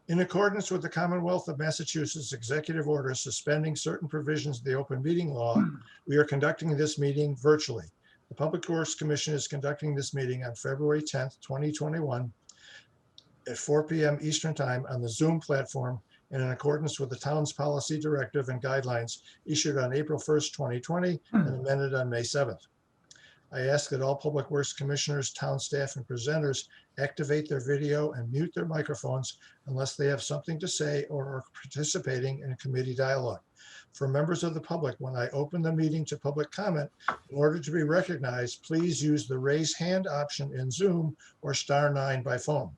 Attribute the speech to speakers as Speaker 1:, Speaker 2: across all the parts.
Speaker 1: In accordance with the Commonwealth of Massachusetts Executive Order suspending certain provisions of the open meeting law, we are conducting this meeting virtually. The Public Works Commission is conducting this meeting on February 10th, 2021 at 4 p.m. Eastern Time on the Zoom platform and in accordance with the town's policy directive and guidelines issued on April 1st, 2020 and amended on May 7th. I ask that all Public Works Commissioners, town staff, and presenters activate their video and mute their microphones unless they have something to say or are participating in a committee dialogue. For members of the public, when I open the meeting to public comment, in order to be recognized, please use the raise hand option in Zoom or *9 by phone.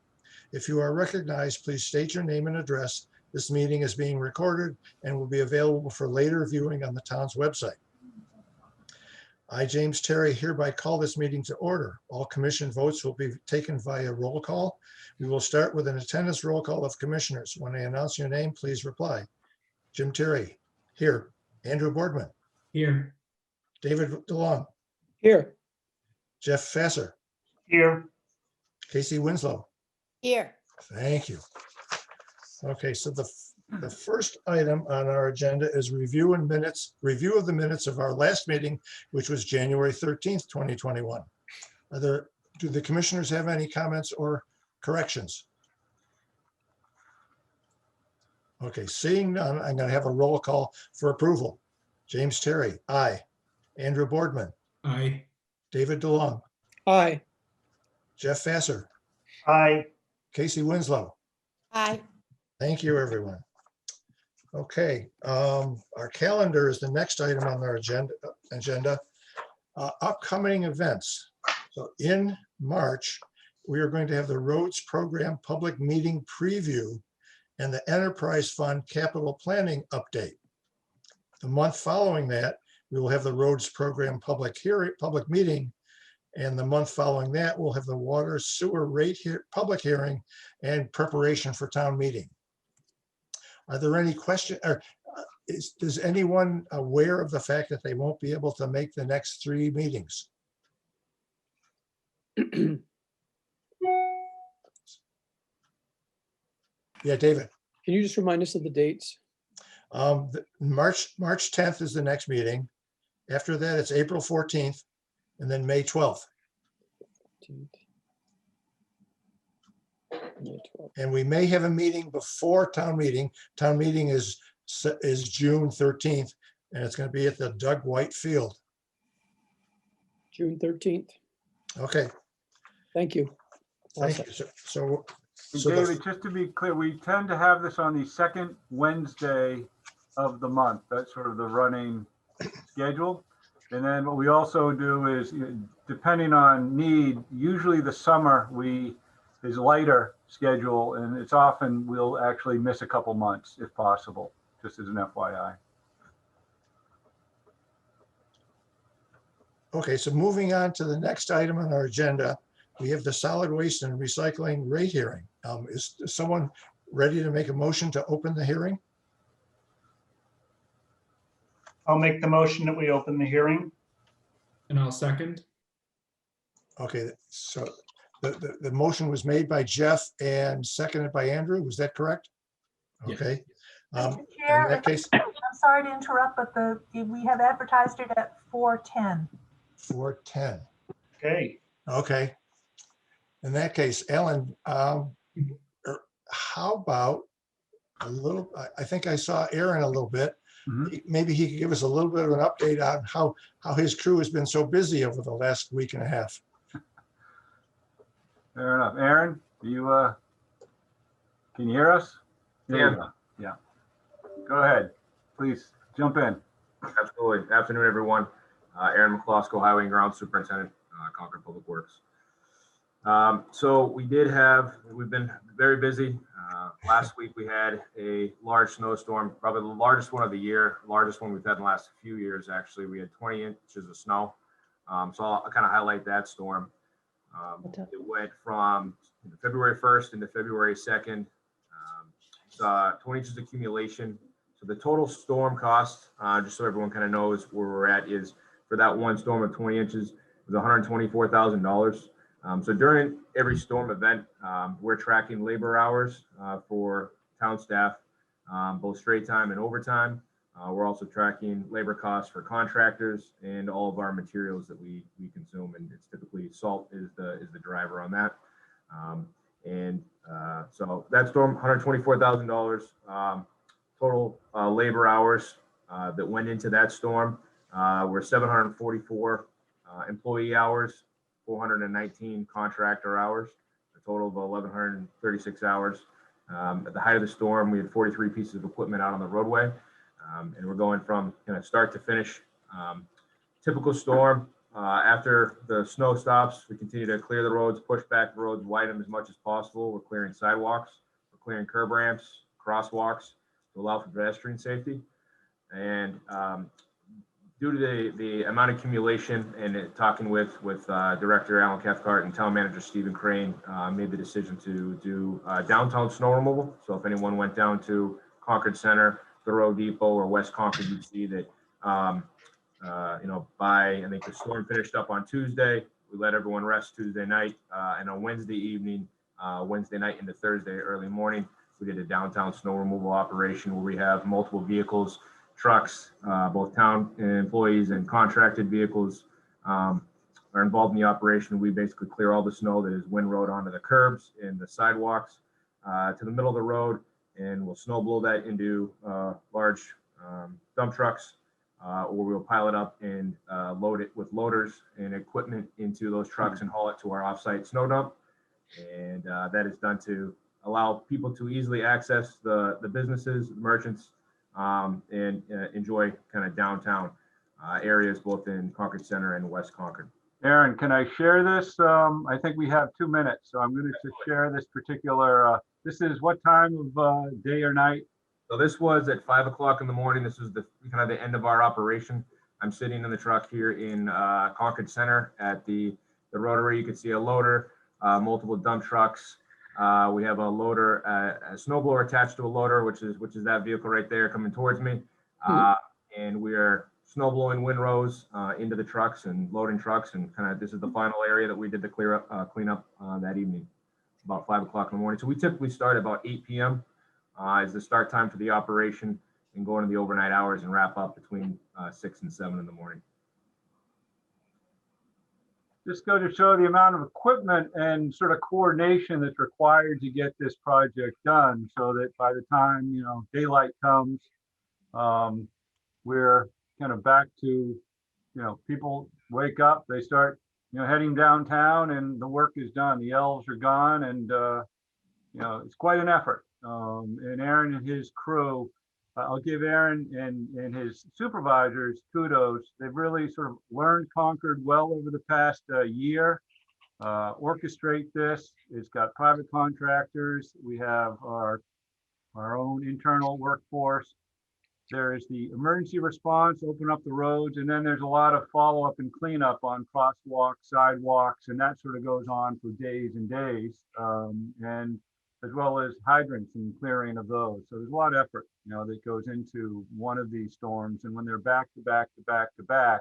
Speaker 1: If you are recognized, please state your name and address. This meeting is being recorded and will be available for later viewing on the town's website. I, James Terry, hereby call this meeting to order. All commission votes will be taken via roll call. We will start with an attendance roll call of commissioners. When I announce your name, please reply. Jim Terry, here. Andrew Boardman.
Speaker 2: Here.
Speaker 1: David DeLong.
Speaker 3: Here.
Speaker 1: Jeff Fasser.
Speaker 2: Here.
Speaker 1: Casey Winslow.
Speaker 3: Here.
Speaker 1: Thank you. Okay, so the first item on our agenda is review of the minutes of our last meeting, which was January 13th, 2021. Do the commissioners have any comments or corrections? Okay, seeing none, I'm going to have a roll call for approval. James Terry, aye. Andrew Boardman.
Speaker 2: Aye.
Speaker 1: David DeLong.
Speaker 3: Aye.
Speaker 1: Jeff Fasser.
Speaker 2: Aye.
Speaker 1: Casey Winslow.
Speaker 3: Aye.
Speaker 1: Thank you, everyone. Okay, our calendar is the next item on our agenda. Upcoming events. So in March, we are going to have the Roads Program Public Meeting Preview and the Enterprise Fund Capital Planning Update. The month following that, we will have the Roads Program Public Meeting, and the month following that, we'll have the Water Sewer Rate Public Hearing and preparation for town meeting. Are there any questions, or is anyone aware of the fact that they won't be able to make the next 3 meetings? Yeah, David.
Speaker 3: Can you just remind us of the dates?
Speaker 1: March 10th is the next meeting. After that, it's April 14th, and then May 12th. And we may have a meeting before town meeting. Town meeting is June 13th, and it's going to be at the Doug White Field.
Speaker 3: June 13th.
Speaker 1: Okay.
Speaker 3: Thank you.
Speaker 1: Thank you. So
Speaker 4: David, just to be clear, we tend to have this on the second Wednesday of the month. That's sort of the running schedule. And then what we also do is, depending on need, usually the summer is lighter schedule, and it's often we'll actually miss a couple months if possible, just as an FYI.
Speaker 1: Okay, so moving on to the next item on our agenda, we have the solid waste and recycling rate hearing. Is someone ready to make a motion to open the hearing?
Speaker 2: I'll make the motion that we open the hearing.
Speaker 5: And I'll second.
Speaker 1: Okay, so the motion was made by Jeff and seconded by Andrew. Was that correct?
Speaker 5: Yeah.
Speaker 1: Okay.
Speaker 6: Mr.
Speaker 1: In
Speaker 6: Chair,
Speaker 1: that case,
Speaker 6: I'm sorry to interrupt, but we have advertised it at 4:10.
Speaker 1: 4:10.
Speaker 2: Okay.
Speaker 1: Okay. In that case, Ellen, how about a little, I think I saw Aaron a little bit. Maybe he could give us a little bit of an update on how his crew has been so busy over the last week and a half.
Speaker 4: Fair enough. Aaron, can you hear us? Yeah. Go ahead. Please jump in.
Speaker 7: Absolutely. Afternoon, everyone. Aaron McCloskey, Highway and Ground Superintendent, Concord Public Works. So we've been very busy. Last week we had a large snowstorm, probably the largest one of the year, largest one we've had in the last few years, actually. We had 20 inches of snow. So I'll kind of highlight that storm. It went from February 1st into February 2nd. Saw 20 inches accumulation. So the total storm cost, just so everyone kind of knows where we're at, is for that one storm of 20 inches, was $124,000. So during every storm event, we're tracking labor hours for town staff, both straight time and overtime. We're also tracking labor costs for contractors and all of our materials that we consume, and it's typically salt is the driver on that. So that storm, $124,000 total labor hours that went into that storm. Were 744 employee hours, 419 contractor hours, a total of 1,136 hours. At the height of the storm, we had 43 pieces of equipment out on the roadway. And we're going from kind of start to finish. Typical storm. After the snow stops, we continue to clear the roads, push back the roads, widen them as much as possible. We're clearing sidewalks, we're clearing curb ramps, crosswalks to allow for pedestrian safety. And due to the amount of accumulation and talking with Director Alan Cathcart and Town Manager Stephen Crane, made the decision to do downtown snow removal. So if anyone went down to Concord Center, Thoreau Depot, or West Concord, you'd see that, I think the storm finished up on Tuesday. We let everyone rest Tuesday night, and on Wednesday evening, Wednesday night into Thursday early morning, we did a downtown snow removal operation where we have multiple vehicles, trucks, both town employees and contracted vehicles are involved in the operation. We basically clear all the snow that is windrowed onto the curbs and the sidewalks to the middle of the road, and we'll snow blow that into large dump trucks, or we'll pile it up and load it with loaders and equipment into those trucks and haul it to our offsite snow dump. And that is done to allow people to easily access the businesses, the merchants, and enjoy kind of downtown areas, both in Concord Center and West Concord.
Speaker 4: Aaron, can I share this? I think we have 2 minutes, so I'm going to share this particular, this is what time of day or night?
Speaker 7: So this was at 5 o'clock in the morning. This was the kind of the end of our operation. I'm sitting in the truck here in Concord Center at the rotary. You can see a loader, multiple dump trucks. We have a loader, a snowblower attached to a loader, which is that vehicle right there coming towards me. And we are snow blowing windrows into the trucks and loading trucks, and kind of this is the final area that we did the clean up that evening, about 5 o'clock in the morning. So we typically start about 8 p.m. Is the start time for the operation, and go into the overnight hours and wrap up between 6 and 7 in the morning.
Speaker 4: Just go to show the amount of equipment and sort of coordination that's required to get this project done, so that by the time, daylight comes, we're kind of back to, people wake up, they start, heading downtown, and the work is done. The elves are gone, and, it's quite an effort. And Aaron and his crew, I'll give Aaron and his supervisors kudos. They've really sort of learned Concord well over the past year. Orchestrate this. It's got private contractors. We have our own internal workforce. There's the emergency response, open up the roads, and then there's a lot of follow-up and cleanup on crosswalks, sidewalks, and that sort of goes on for days and days. And as well as hydrants and clearing of those. So there's a lot of effort, that goes into one of these storms. And when they're back to back to back to back,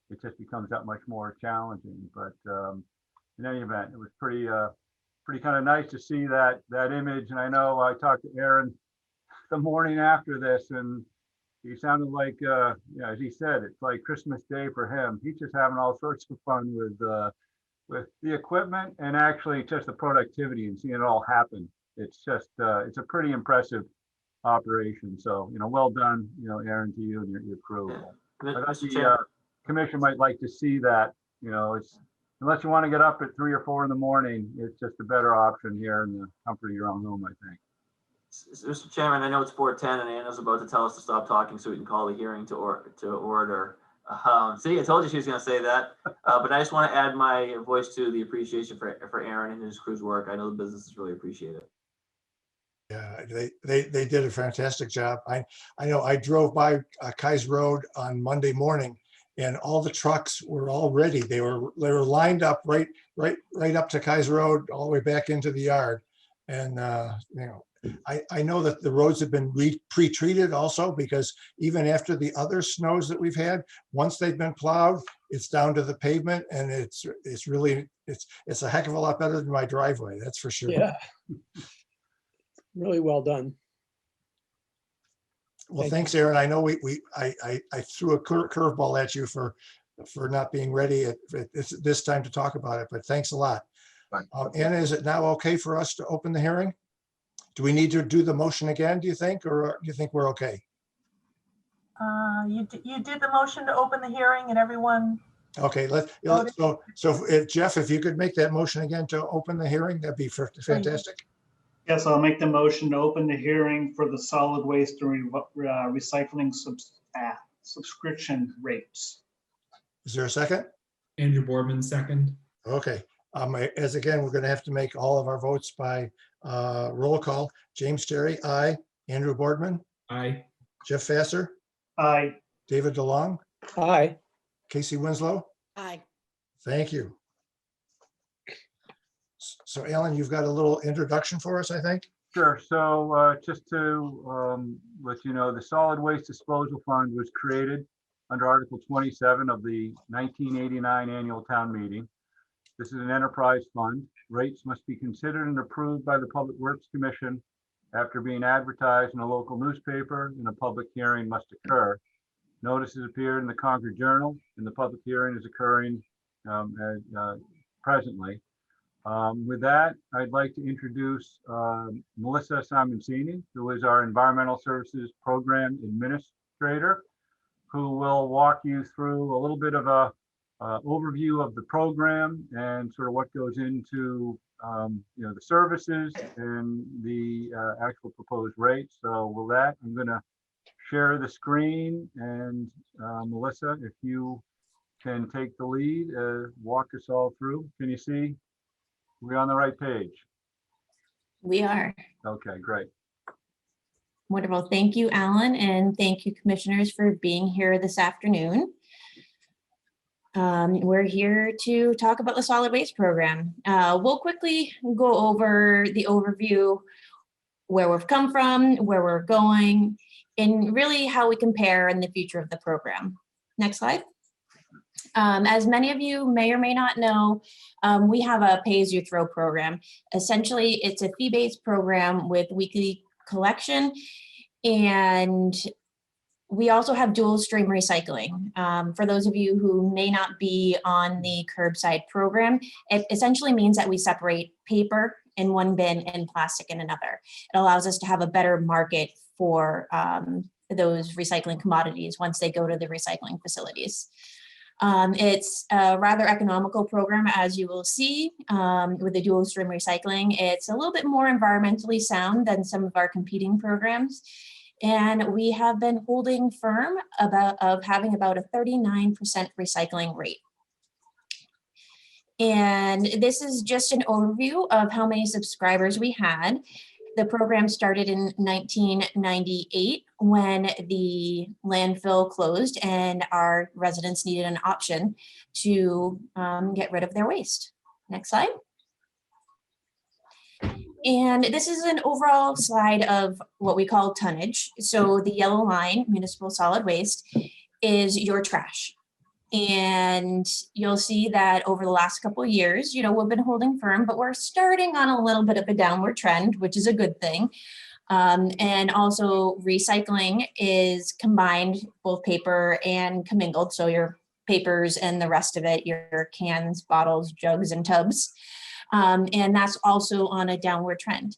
Speaker 4: it just becomes that much more challenging. But in any event, it was pretty kind of nice to see that image. And I know I talked to Aaron the morning after this, and he sounded like, as he said, it's like Christmas Day for him. He's just having all sorts of fun with the equipment, and actually just the productivity and seeing it all happen. It's just, it's a pretty impressive operation. So, well done, Aaron, to you and your crew. The commission might like to see that, it's, unless you want to get up at 3 or 4 in the morning, it's just a better option here in the comfort of your own home, I think.
Speaker 8: Mr. Chairman, I know it's 4:10 and Anna's about to tell us to stop talking so we can call the hearing to order. See, I told you she was going to say that, but I just want to add my voice to the appreciation for Aaron and his crew's work. I know the businesses really appreciate it.
Speaker 1: Yeah, they did a fantastic job. I know I drove by Kaiser Road on Monday morning, and all the trucks were all ready. They were lined up right up to Kaiser Road, all the way back into the yard. And I know that the roads have been pre-treated also, because even after the other snows that we've had, once they've been plowed, it's down to the pavement, and it's really a heck of a lot better than my driveway. That's for sure.
Speaker 3: Yeah. Really well done.
Speaker 1: Well,
Speaker 3: Thank
Speaker 1: thanks, Aaron. I know I threw a curveball at you for not being ready at this time to talk about it, but thanks a lot.
Speaker 7: Fine.
Speaker 1: Anna, is it now okay for us to open the hearing? Do we need to do the motion again, do you think, or do you think we're okay?
Speaker 6: You did the motion to open the hearing and everyone,
Speaker 1: Okay, Jeff, if you could make that motion again to open the hearing, that'd be fantastic.
Speaker 2: Yes, I'll make the motion to open the hearing for the solid waste and recycling subscription rates.
Speaker 1: Is there a second?
Speaker 5: Andrew Boardman, second.
Speaker 1: Okay, as again, we're gonna have to make all of our votes by roll call. James Terry, aye. Andrew Boardman,
Speaker 5: Aye.
Speaker 1: Jeff Fasser,
Speaker 2: Aye.
Speaker 1: David DeLong,
Speaker 3: Aye.
Speaker 1: Casey Winslow.
Speaker 3: Aye.
Speaker 1: Thank you. So Alan, you've got a little introduction for us, I think?
Speaker 4: Sure. So just to let you know, the Solid Waste Disposal Fund was created under Article 27 of the 1989 Annual Town Meeting. This is an enterprise fund. Rates must be considered and approved by the Public Works Commission after being advertised in a local newspaper, and a public hearing must occur. Notices appeared in the Concord Journal, and the public hearing is occurring presently. With that, I'd like to introduce Melissa Simonsini, who is our Environmental Services Program Administrator, who will walk you through a little bit of a overview of the program and sort of what goes into the services and the actual proposed rates. So with that, I'm going to share the screen, and Melissa, if you can take the lead, walk us all through. Can you see? We're on the right page.
Speaker 9: We are.
Speaker 4: Okay, great.
Speaker 9: Wonderful. Thank you, Alan, and thank you, commissioners, for being here this afternoon. We're here to talk about the solid waste program. We'll quickly go over the overview, where we've come from, where we're going, and really how we compare in the future of the program. Next slide. As many of you may or may not know, we have a pay-as-you-throw program. Essentially, it's a fee-based program with weekly collection, and we also have dual stream recycling. For those of you who may not be on the curbside program, it essentially means that we separate paper in one bin and plastic in another. It allows us to have a better market for those recycling commodities once they go to the recycling facilities. It's a rather economical program, as you will see, with the dual stream recycling. It's a little bit more environmentally sound than some of our competing programs. And we have been holding firm of having about a 39% recycling rate. And this is just an overview of how many subscribers we had. The program started in 1998 when the landfill closed and our residents needed an option to get rid of their waste. Next slide. And this is an overall slide of what we call tonnage. So the yellow line, municipal solid waste, is your trash. And you'll see that over the last couple of years, we've been holding firm, but we're starting on a little bit of a downward trend, which is a good thing. And also recycling is combined, both paper and commingled. So your papers and the rest of it, your cans, bottles, jugs, and tubs. And that's also on a downward trend.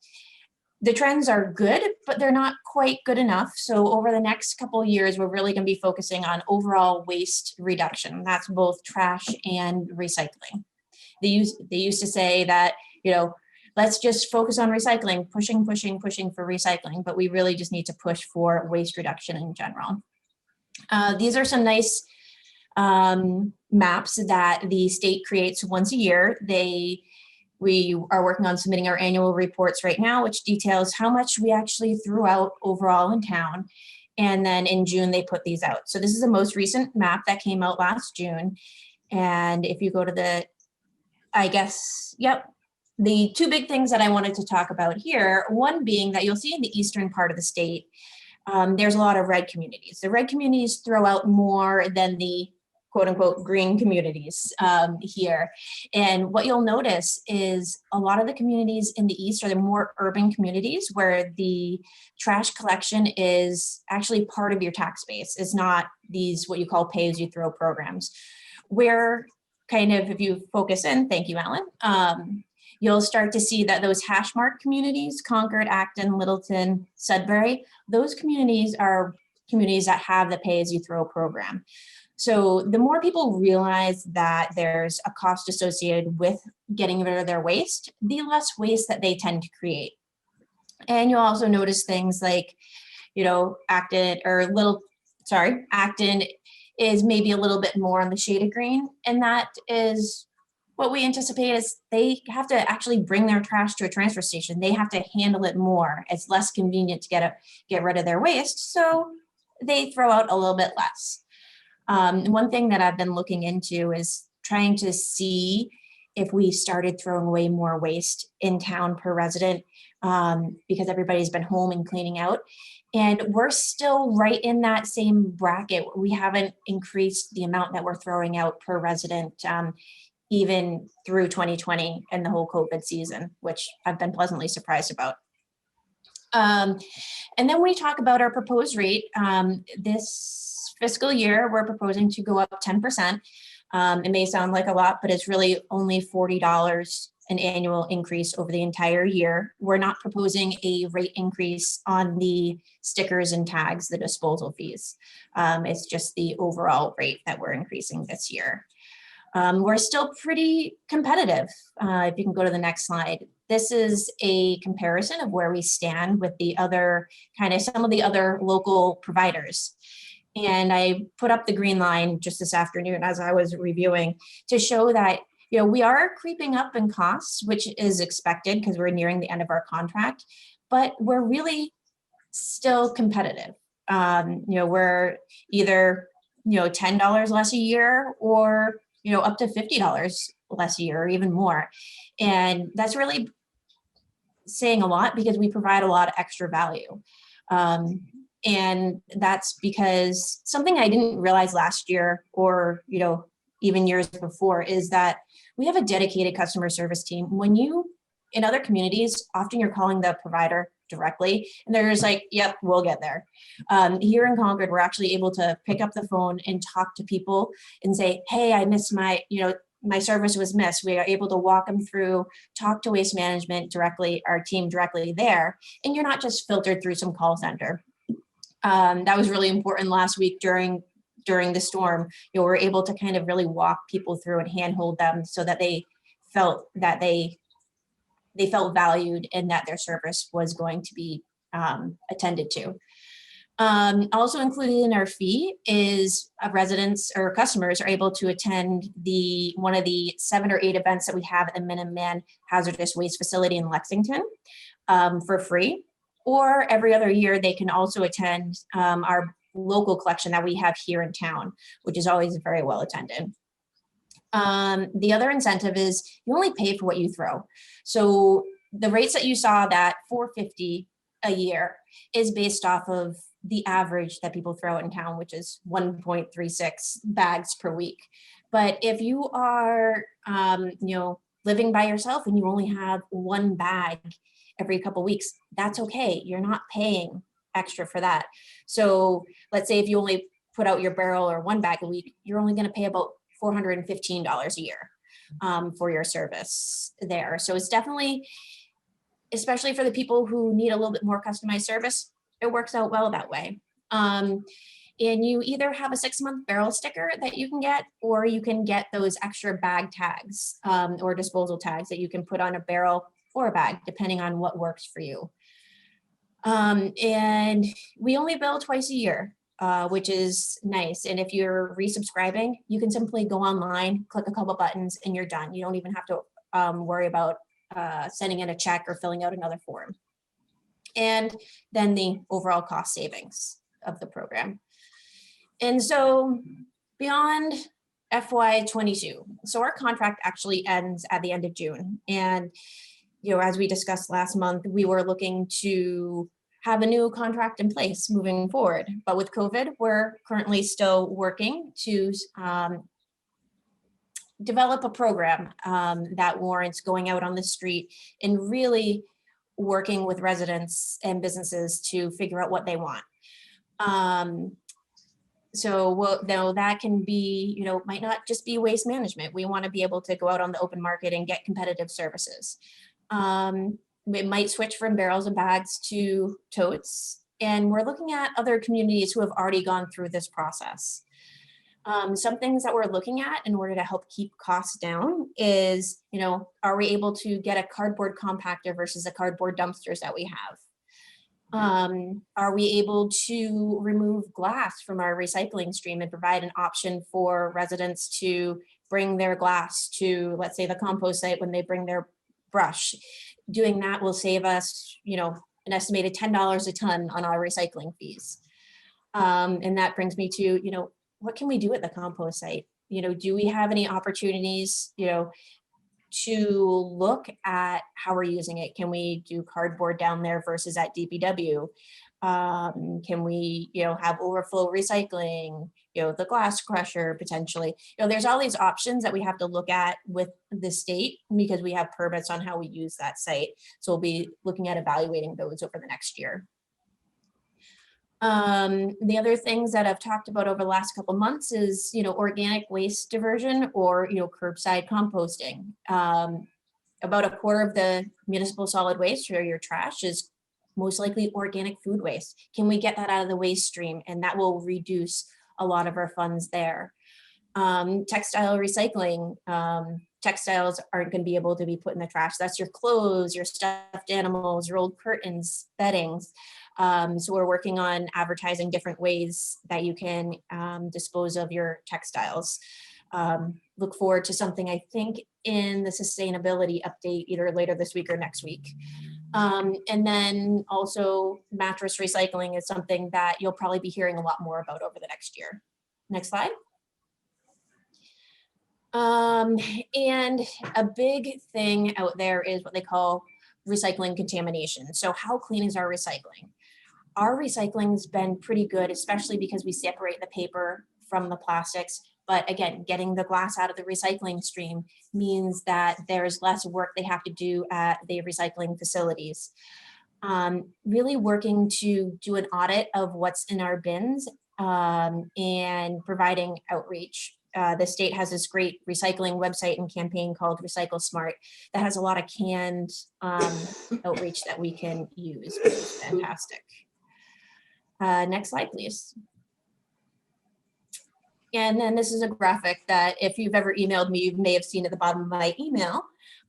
Speaker 9: The trends are good, but they're not quite good enough. So over the next couple of years, we're really going to be focusing on overall waste reduction. That's both trash and recycling. They used to say that, let's just focus on recycling, pushing for recycling, but we really just need to push for waste reduction in general. These are some nice maps that the state creates once a year. We are working on submitting our annual reports right now, which details how much we actually threw out overall in town. And then in June, they put these out. So this is the most recent map that came out last June. And if you go to the two big things that I wanted to talk about here, one being that you'll see in the eastern part of the state, there's a lot of red communities. The red communities throw out more than the quote unquote green communities here. And what you'll notice is a lot of the communities in the east are the more urban communities where the trash collection is actually part of your tax base. It's not these what you call pay-as-you-throw programs. Where kind of, if you focus in, thank you, Alan, you'll start to see that those hash mark communities, Concord, Acton, Littleton, Sudbury, those communities are communities that have the pay-as-you-throw program. So the more people realize that there's a cost associated with getting rid of their waste, the less waste that they tend to create. And you'll also notice things like, you know, Acton is maybe a little bit more on the shade of green. And that is what we anticipate is they have to actually bring their trash to a transfer station. They have to handle it more. It's less convenient to get rid of their waste. So they throw out a little bit less. One thing that I've been looking into is trying to see if we started throwing away more waste in town per resident because everybody's been home and cleaning out. And we're still right in that same bracket. We haven't increased the amount that we're throwing out per resident even through 2020 and the whole COVID season, which I've been pleasantly surprised about. And then we talk about our proposed rate. This fiscal year, we're proposing to go up 10%. It may sound like a lot, but it's really only $40 an annual increase over the entire year. We're not proposing a rate increase on the stickers and tags, the disposal fees. It's just the overall rate that we're increasing this year. We're still pretty competitive. If you can go to the next slide. This is a comparison of where we stand with the other some of the other local providers. And I put up the green line just this afternoon as I was reviewing to show that, you know, we are creeping up in costs, which is expected because we're nearing the end of our contract, but we're really still competitive. You know, we're either, you know, $10 less a year or, you know, up to $50 less a year or even more. And that's really saying a lot because we provide a lot of extra value. And that's because something I didn't realize last year or, you know, even years before is that we have a dedicated customer service team. When you, in other communities, often you're calling the provider directly and they're just like, yep, we'll get there. Here in Concord, we're actually able to pick up the phone and talk to people and say, hey, I missed my, you know, my service was missed. We are able to walk them through, talk to Waste Management directly, our team directly there. And you're not just filtered through some call center. That was really important last week during the storm. You know, we're able to kind of really walk people through and handhold them so that they felt that they felt valued and that their service was going to be attended to. Also included in our fee is residents or customers are able to attend one of the 7 or 8 events that we have at the Minuteman Hazardous Waste Facility in Lexington for free. Or every other year, they can also attend our local collection that we have here in town, which is always very well attended. The other incentive is you only pay for what you throw. So the rates that you saw, that $4.50 a year, is based off of the average that people throw in town, which is 1.36 bags per week. But if you are, you know, living by yourself and you only have 1 bag every couple weeks, that's okay. You're not paying extra for that. So let's say if you only put out your barrel or 1 bag a week, you're only going to pay about $415 a year for your service there. So it's definitely, especially for the people who need a little bit more customized service, it works out well that way. And you either have a 6-month barrel sticker that you can get, or you can get those extra bag tags or disposal tags that you can put on a barrel or a bag, depending on what works for you. And we only bill twice a year, which is nice. And if you're resubscribing, you can simply go online, click a couple buttons, and you're done. You don't even have to worry about sending in a check or filling out another form. And then the overall cost savings of the program. And so beyond FY22, so our contract actually ends at the end of June. And, you know, as we discussed last month, we were looking to have a new contract in place moving forward. But with COVID, we're currently still working to develop a program that warrants going out on the street and really working with residents and businesses to figure out what they want. Now that can be, might not just be waste management. We want to be able to go out on the open market and get competitive services. We might switch from barrels and bags to totes. And we're looking at other communities who have already gone through this process. Some things that we're looking at in order to help keep costs down is, are we able to get a cardboard compactor versus the cardboard dumpsters that we have? Are we able to remove glass from our recycling stream and provide an option for residents to bring their glass to, let's say, the compost site when they bring their brush? Doing that will save us, an estimated $10 a ton on our recycling fees. And that brings me to, what can we do at the compost site? Do we have any opportunities, to look at how we're using it? Can we do cardboard down there versus at DPW? Can we, have overflow recycling, the glass crusher potentially? There's all these options that we have to look at with the state because we have permits on how we use that site. So we'll be looking at evaluating those over the next year. The other things that I've talked about over the last couple of months is, organic waste diversion or, curbside composting. About a quarter of the municipal solid waste or your trash is most likely organic food waste. Can we get that out of the waste stream? And that will reduce a lot of our funds there. Textile recycling. Textiles aren't going to be able to be put in the trash. That's your clothes, your stuffed animals, your old curtains, beddings. So we're working on advertising different ways that you can dispose of your textiles. Look forward to something, I think, in the sustainability update either later this week or next week. And then also mattress recycling is something that you'll probably be hearing a lot more about over the next year. Next slide. And a big thing out there is what they call recycling contamination. So how clean is our recycling? Our recycling's been pretty good, especially because we separate the paper from the plastics. But again, getting the glass out of the recycling stream means that there's less work they have to do at the recycling facilities. Really working to do an audit of what's in our bins and providing outreach. The state has this great recycling website and campaign called Recycle Smart that has a lot of canned outreach that we can use, which is fantastic. Next slide, please. And then this is a graphic that if you've ever emailed me, you may have seen at the bottom of my email.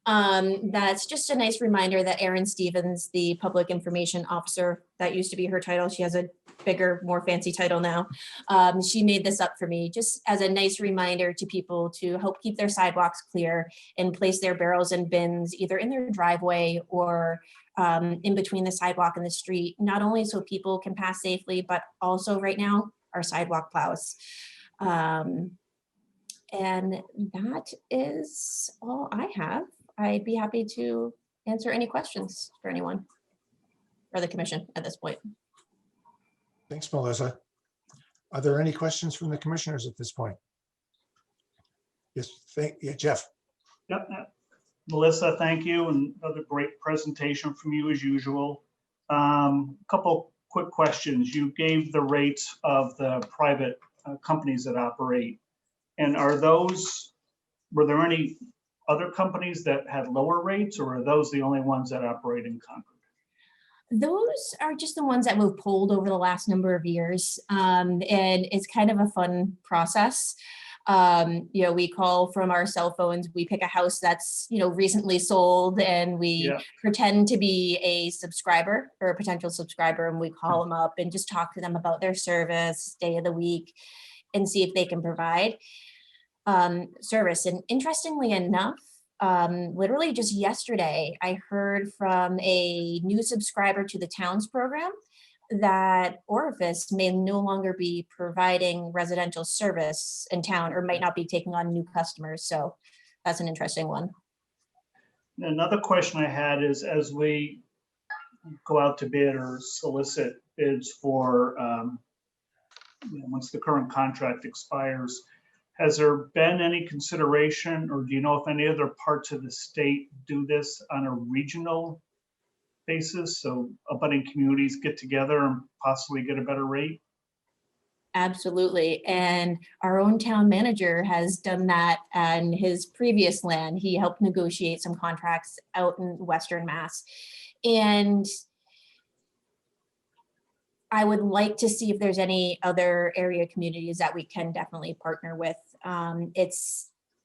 Speaker 9: That's just a nice reminder that Erin Stevens, the public information officer, that used to be her title. She has a bigger, more fancy title now. She made this up for me just as a nice reminder to people to help keep their sidewalks clear and place their barrels and bins either in their driveway or in between the sidewalk and the street, not only so people can pass safely, but also right now our sidewalk plows. And that is all I have. I'd be happy to answer any questions for anyone or the commission at this point.
Speaker 1: Thanks, Melissa. Are there any questions from the commissioners at this point? Yes, Jeff.
Speaker 2: Yep. Melissa, thank you. And another great presentation from you as usual. Couple quick questions. You gave the rates of the private companies that operate. And were there any other companies that had lower rates, or are those the only ones that operate in Concord?
Speaker 9: Those are just the ones that we've pulled over the last number of years. And it's kind of a fun process. We call from our cell phones, we pick a house that's, recently sold, and we pretend to be a subscriber or a potential subscriber, and we call them up and just talk to them about their service, day of the week, and see if they can provide service. And interestingly enough, literally just yesterday, I heard from a new subscriber to the Towns program that Orifice may no longer be providing residential service in town, or might not be taking on new customers. So that's an interesting one.
Speaker 2: Another question I had is, as we go out to bid or solicit bids for, once the current contract expires, has there been any consideration, or do you know if any other parts of the state do this on a regional basis? So abutting communities get together and possibly get a better rate?
Speaker 9: Absolutely. And our own town manager has done that on his previous land. He helped negotiate some contracts out in Western Mass. And I would like to see if there's any other area communities that we can definitely partner with.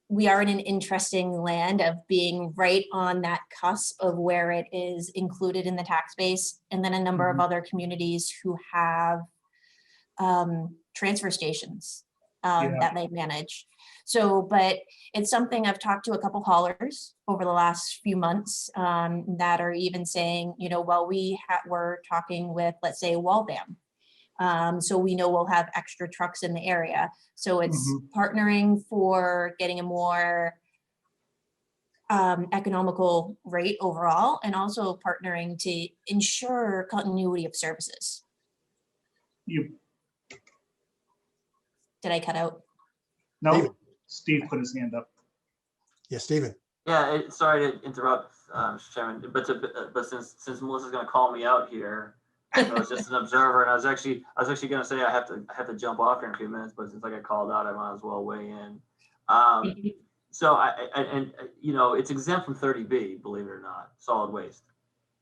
Speaker 9: We are in an interesting land of being right on that cusp of where it is included in the tax base, and then a number of other communities who have transfer stations that they manage. So, but it's something I've talked to a couple haulers over the last few months that are even saying, well, we're talking with, let's say, Waltham. So we know we'll have extra trucks in the area. So it's partnering for getting a more economical rate overall, and also partnering to ensure continuity of services. Did I cut out?
Speaker 2: No,
Speaker 1: David.
Speaker 2: Steve put his hand up.
Speaker 1: Yeah, Stephen.
Speaker 8: Yeah, sorry to interrupt, Mr. Chairman, but since Melissa's going to call me out here, I was just an observer, and I was actually going to say I have to jump off here in a few minutes, but since I got called out, I might as well weigh in. So it's exempt from 30B, believe it or not, solid waste,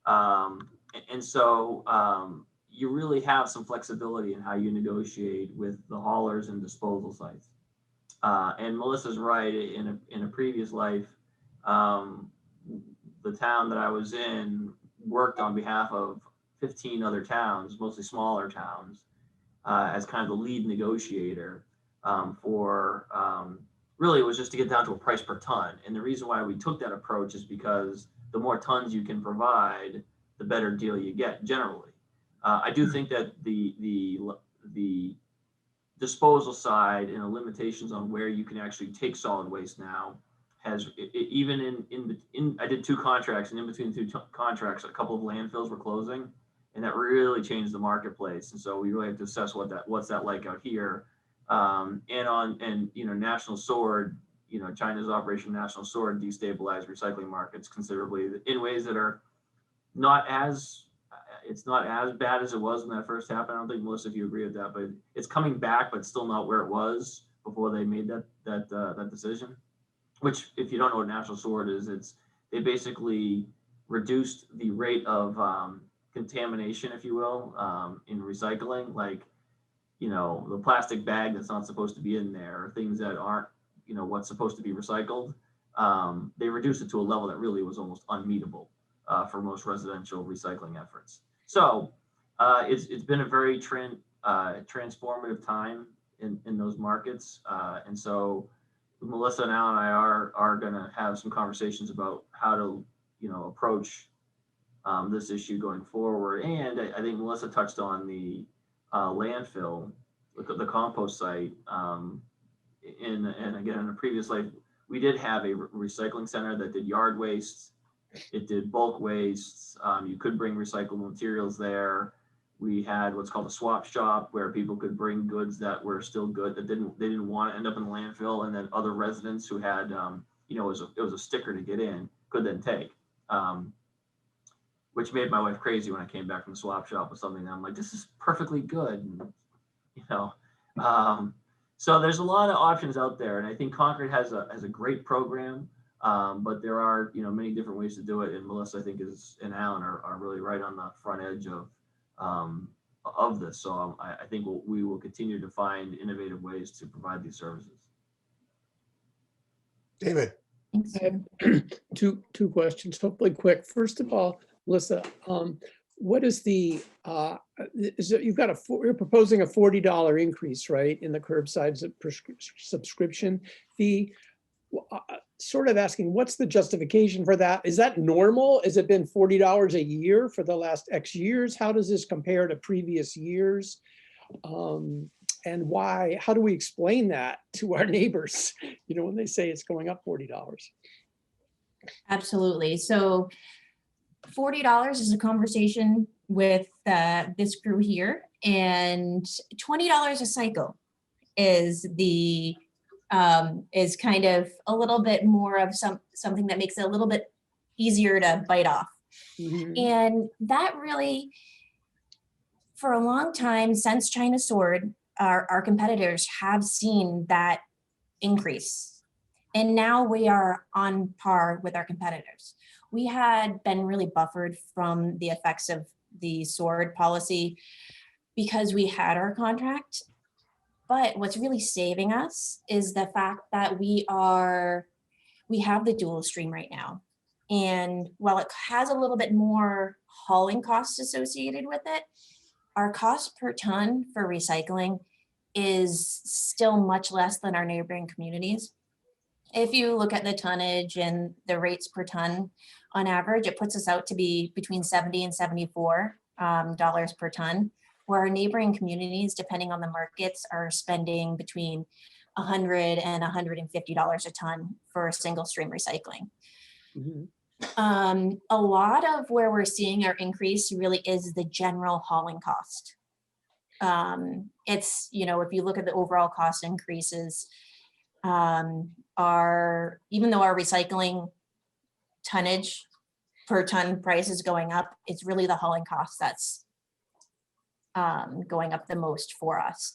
Speaker 8: and so you really have some flexibility in how you negotiate with the haulers and disposal sites. And Melissa's right. In a previous life, the town that I was in worked on behalf of 15 other towns, mostly smaller towns, as kind of the lead negotiator for really, it was just to get down to a price per ton. And the reason why we took that approach is because the more tons you can provide, the better deal you get generally. I do think that the disposal side and the limitations on where you can actually take solid waste now has, even in I did 2 contracts, and in between 2 contracts, a couple of landfills were closing, and that really changed the marketplace. And so we really have to assess what's that like out here. National Sword, China's Operation National Sword destabilized recycling markets considerably in ways that are it's not as bad as it was when that first happened. I don't think, Melissa, if you agree with that, but it's coming back, but still not where it was before they made that decision. Which, if you don't know what National Sword is, they basically reduced the rate of contamination, if you will, in recycling, like, the plastic bag that's not supposed to be in there, or things that aren't, what's supposed to be recycled. They reduced it to a level that really was almost unmeetable for most residential recycling efforts. So it's been a very transformative time in those markets. And so Melissa now and I are going to have some conversations about how to, approach this issue going forward. And I think Melissa touched on the landfill, the compost site. And again, in a previous life, we did have a recycling center that did yard waste. It did bulk waste. You could bring recyclable materials there. We had what's called a swap shop, where people could bring goods that were still good, that they didn't want to end up in the landfill, and then other residents who had it was a sticker to get in could then take, which made my wife crazy when I came back from the swap shop with something that I'm like, this is perfectly good, so there's a lot of options out there, and I think Concord has a great program. But there are, many different ways to do it. And Melissa, I think, and Alan are really right on the front edge of this. So I think we will continue to find innovative ways to provide these services.
Speaker 1: David.
Speaker 3: I have two questions, hopefully quick. First of all, Melissa, what is the, you're proposing a $40 increase, right, in the curbside subscription fee? Sort of asking, what's the justification for that? Is that normal? Has it been $40 a year for the last X years? How does this compare to previous years? And why? How do we explain that to our neighbors, when they say it's going up $40?
Speaker 9: Absolutely. So $40 is a conversation with this crew here, and $20 a cycle is the is kind of a little bit more of something that makes it a little bit easier to bite off.
Speaker 3: Mhm.
Speaker 9: And that really, for a long time since China soared, our competitors have seen that increase. And now we are on par with our competitors. We had been really buffered from the effects of the sword policy because we had our contract. But what's really saving us is the fact that we have the dual stream right now. And while it has a little bit more hauling costs associated with it, our cost per ton for recycling is still much less than our neighboring communities. If you look at the tonnage and the rates per ton, on average, it puts us out to be between $70 and $74 per ton, where our neighboring communities, depending on the markets, are spending between $100 and $150 a ton for single stream recycling.
Speaker 3: Mhm.
Speaker 9: A lot of where we're seeing our increase really is the general hauling cost. It's, if you look at the overall cost increases, even though our recycling tonnage per ton price is going up, it's really the hauling cost that's going up the most for us.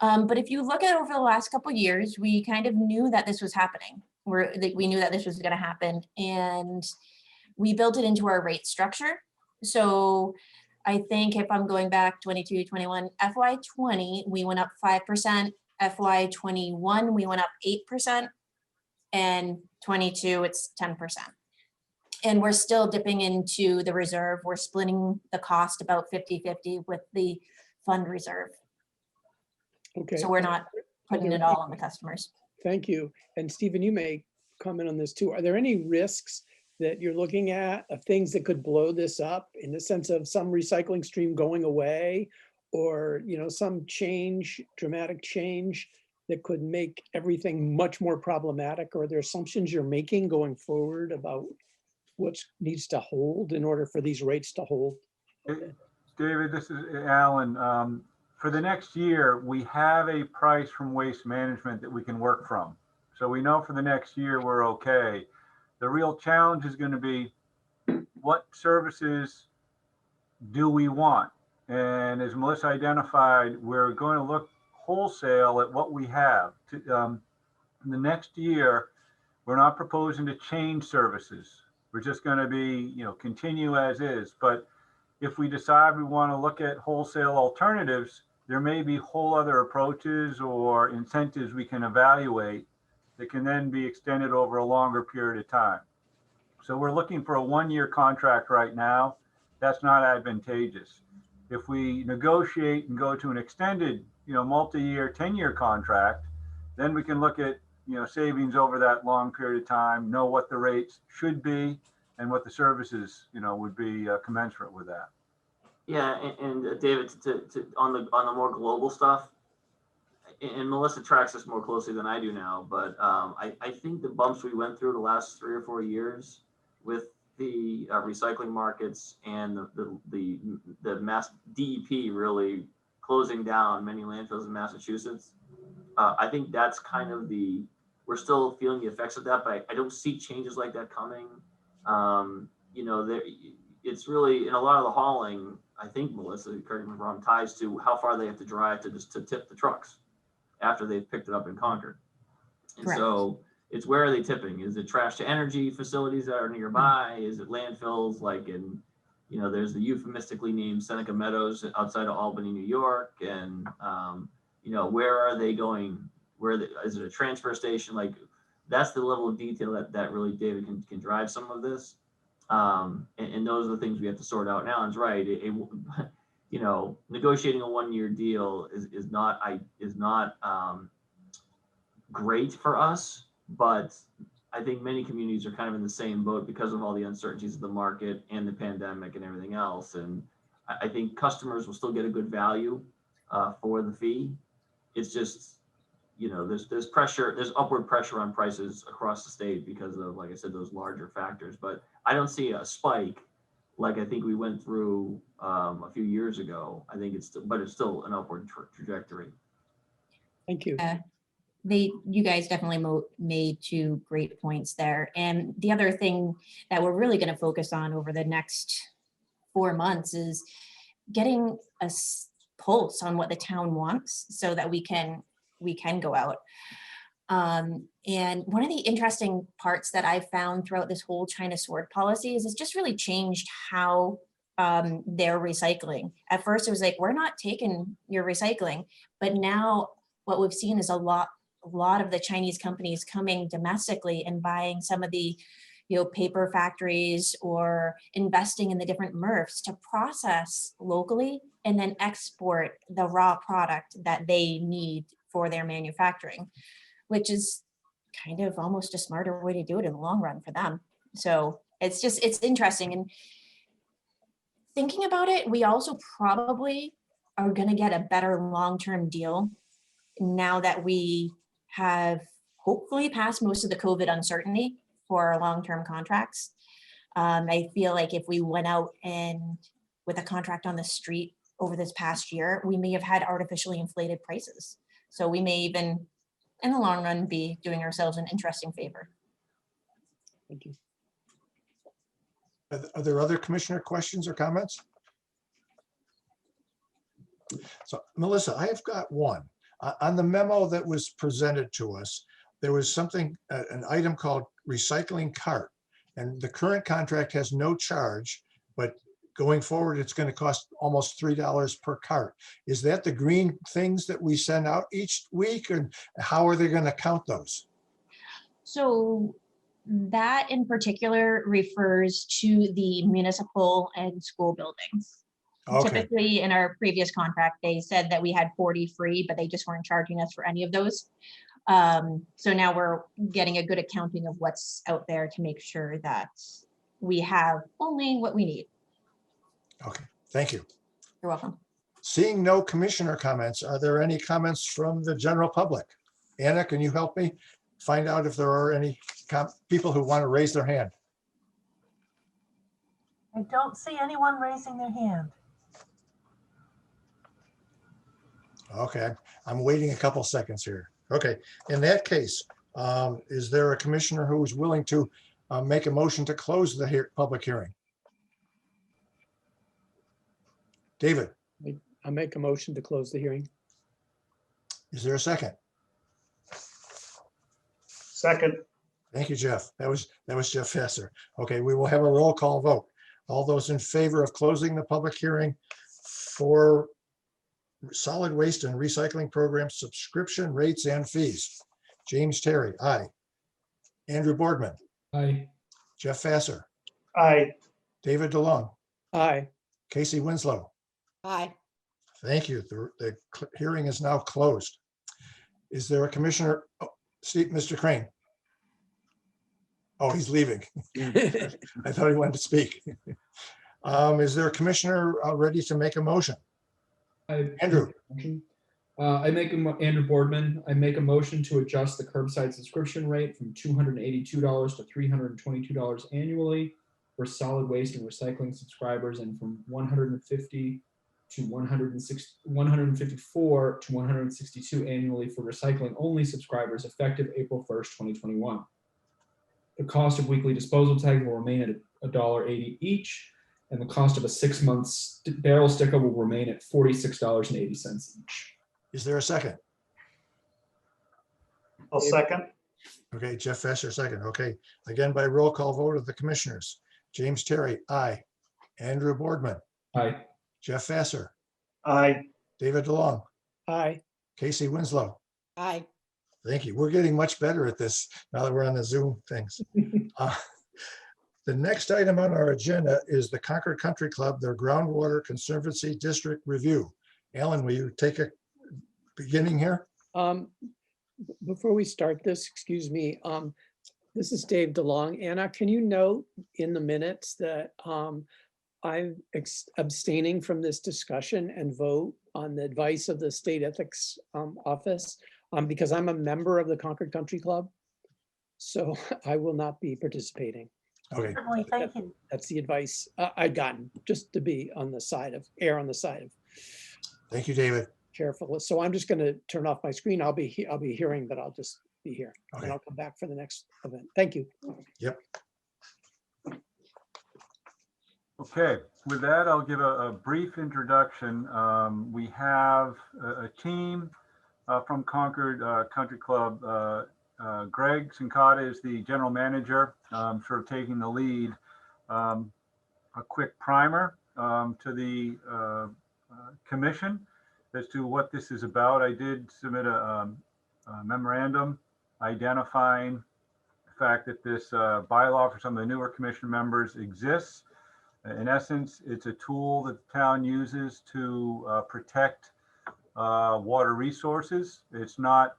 Speaker 9: But if you look at over the last couple of years, we kind of knew that this was happening. We knew that this was going to happen, and we built it into our rate structure. So I think if I'm going back 22, 21, FY20, we went up 5%. FY21, we went up 8%. And 22, it's 10%. And we're still dipping into the reserve. We're splitting the cost about 50-50 with the fund reserve.
Speaker 3: Okay.
Speaker 9: So we're not putting it all on the customers.
Speaker 3: Thank you. And Stephen, you may comment on this too. Are there any risks that you're looking at of things that could blow this up in the sense of some recycling stream going away, or some change, dramatic change that could make everything much more problematic? Or are there assumptions you're making going forward about what needs to hold in order for these rates to hold?
Speaker 4: David, this is Alan. For the next year, we have a price from Waste Management that we can work from. So we know for the next year we're okay. The real challenge is going to be, what services do we want? And as Melissa identified, we're going to look wholesale at what we have. In the next year, we're not proposing to change services. We're just going to be, continue as is. But if we decide we want to look at wholesale alternatives, there may be whole other approaches or incentives we can evaluate that can then be extended over a longer period of time. So we're looking for a 1-year contract right now. That's not advantageous. If we negotiate and go to an extended, multi-year, 10-year contract, then we can look at, savings over that long period of time, know what the rates should be and what the services, would be commensurate with that.
Speaker 8: Yeah, and David, on the more global stuff, and Melissa tracks this more closely than I do now, but I think the bumps we went through the last 3 or 4 years with the recycling markets and the mass DEP really closing down many landfills in Massachusetts, I think that's kind of we're still feeling the effects of that, but I don't see changes like that coming. It's really, in a lot of the hauling, I think, Melissa, correct me if I'm wrong, ties to how far they have to drive to tip the trucks after they've picked it up in Concord. And
Speaker 9: Correct.
Speaker 8: So it's, where are they tipping? Is it trash to energy facilities that are nearby? Is it landfills like in, there's the euphemistically named Seneca Meadows outside of Albany, New York? And, where are they going? Is it a transfer station? Like, that's the level of detail that really, David, can drive some of this. And those are the things we have to sort out. And Alan's right. Negotiating a 1-year deal is not great for us, but I think many communities are kind of in the same boat because of all the uncertainties of the market and the pandemic and everything else. And I think customers will still get a good value for the fee. It's just, there's pressure, there's upward pressure on prices across the state because of, like I said, those larger factors. But I don't see a spike like I think we went through a few years ago. I think but it's still an upward trajectory.
Speaker 3: Thank you.
Speaker 9: You guys definitely made two great points there. And the other thing that we're really going to focus on over the next 4 months is getting a pulse on what the town wants so that we can go out. And one of the interesting parts that I found throughout this whole China sword policy is it's just really changed how they're recycling. At first it was like, we're not taking your recycling, but now what we've seen is a lot of the Chinese companies coming domestically and buying some of the paper factories or investing in the different MRFs to process locally and then export the raw product that they need for their manufacturing, which is kind of almost a smarter way to do it in the long run for them. So it's interesting. And thinking about it, we also probably are going to get a better long-term deal now that we have hopefully passed most of the COVID uncertainty for our long-term contracts. I feel like if we went out and with a contract on the street over this past year, we may have had artificially inflated prices. So we may even, in the long run, be doing ourselves an interesting favor.
Speaker 3: Thank you.
Speaker 1: Are there other commissioner questions or comments? So Melissa, I have got one. On the memo that was presented to us, there was something, an item called recycling cart. And the current contract has no charge, but going forward, it's going to cost almost $3 per cart. Is that the green things that we send out each week, and how are they going to count those?
Speaker 9: So that in particular refers to the municipal and school buildings.
Speaker 1: Okay,
Speaker 9: Typically in our previous contract, they said that we had 40 free, but they just weren't charging us for any of those. So now we're getting a good accounting of what's out there to make sure that we have only what we need.
Speaker 1: okay, thank you.
Speaker 9: You're welcome.
Speaker 1: Seeing no commissioner comments, are there any comments from the general public? Anna, can you help me find out if there are any people who want to raise their hand?
Speaker 6: I don't see anyone raising their hand.
Speaker 1: Okay, I'm waiting a couple seconds here. Okay, in that case, is there a commissioner who is willing to make a motion to close the public hearing? David,
Speaker 3: I make a motion to close the hearing.
Speaker 1: is there a second?
Speaker 2: Second.
Speaker 1: Thank you, Jeff. That was Jeff Fesser. Okay, we will have a roll call vote. All those in favor of closing the public hearing for solid waste and recycling program subscription rates and fees. James Terry, aye. Andrew Boardman,
Speaker 5: Aye.
Speaker 1: Jeff Fasser,
Speaker 2: Aye.
Speaker 1: David DeLong,
Speaker 3: Aye.
Speaker 1: Casey Winslow.
Speaker 9: Aye.
Speaker 1: Thank you. The hearing is now closed. Is there a commissioner? Oh, Steve, Mr. Crane. Oh, he's leaving. I thought he wanted to speak. Is there a commissioner ready to make a motion? Andrew.
Speaker 5: Andrew Boardman, I make a motion to adjust the curbside subscription rate from $282 to $322 annually for solid waste and recycling subscribers, and from $150 to $154 to $162 annually for recycling only subscribers, effective April 1st, 2021. The cost of weekly disposal tags will remain at $1.80 each, and the cost of a 6 months barrel sticker will remain at $46.80 each.
Speaker 1: Is there a second?
Speaker 2: I'll second.
Speaker 1: Okay, Jeff Fesser, second. Okay, again by roll call vote of the commissioners. James Terry, aye. Andrew Boardman,
Speaker 5: Aye.
Speaker 1: Jeff Fasser,
Speaker 2: Aye.
Speaker 1: David DeLong,
Speaker 3: Aye.
Speaker 1: Casey Winslow.
Speaker 9: Aye.
Speaker 1: Thank you. We're getting much better at this now that we're on the Zoom things. The next item on our agenda is the Concord Country Club, their groundwater conservancy district review. Alan, will you take a beginning here?
Speaker 3: Before we start this, excuse me, this is Dave DeLong. Anna, can you note in the minutes that I'm abstaining from this discussion and vote on the advice of the State Ethics Office because I'm a member of the Concord Country Club. So I will not be participating.
Speaker 1: Okay,
Speaker 6: Certainly, thank you.
Speaker 3: That's the advice I'd gotten, just to be on the side of, err on the side of
Speaker 1: thank you, David.
Speaker 3: careful. So I'm just going to turn off my screen. I'll be hearing, but I'll just be here. And
Speaker 1: Okay.
Speaker 3: I'll come back for the next event. Thank you.
Speaker 1: Yep.
Speaker 4: Okay, with that, I'll give a brief introduction. We have a team from Concord Country Club. Greg Sincata is the general manager, sort of taking the lead. A quick primer to the commission as to what this is about. I did submit a memorandum identifying the fact that this bylaw for some of the newer commission members exists. In essence, it's a tool that the town uses to protect water resources. It's not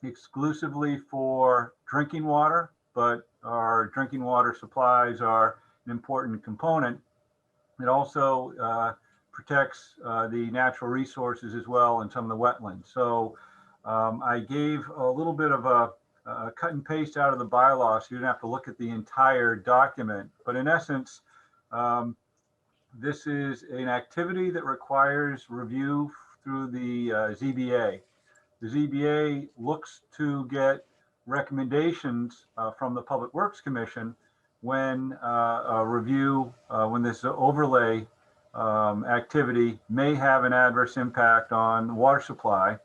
Speaker 4: exclusively for drinking water, but our drinking water supplies are an important component. It also protects the natural resources as well and some of the wetlands. So I gave a little bit of a cut and paste out of the bylaw, so you don't have to look at the entire document. But in essence, this is an activity that requires review through the ZBA. The ZBA looks to get recommendations from the Public Works Commission when a review, when this overlay activity may have an adverse impact on water supply.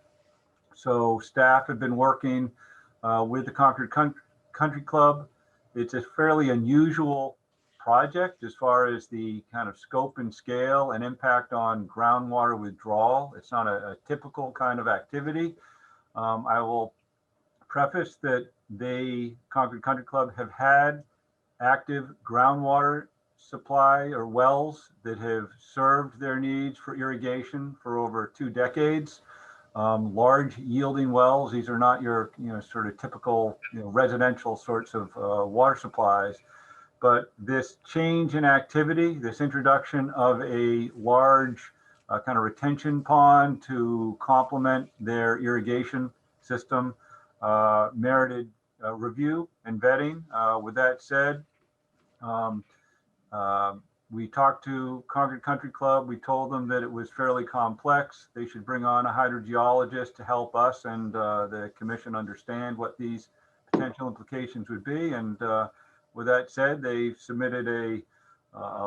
Speaker 4: So staff have been working with the Concord Country Club. It's a fairly unusual project as far as the kind of scope and scale and impact on groundwater withdrawal. It's not a typical kind of activity. I will preface that Concord Country Club have had active groundwater supply or wells that have served their needs for irrigation for over 2 decades. Large yielding wells. These are not your sort of typical residential sorts of water supplies. But this change in activity, this introduction of a large kind of retention pond to complement their irrigation system merited review and vetting. With that said, we talked to Concord Country Club. We told them that it was fairly complex. They should bring on a hydrogeologist to help us and the commission understand what these potential implications would be. And with that said, they submitted a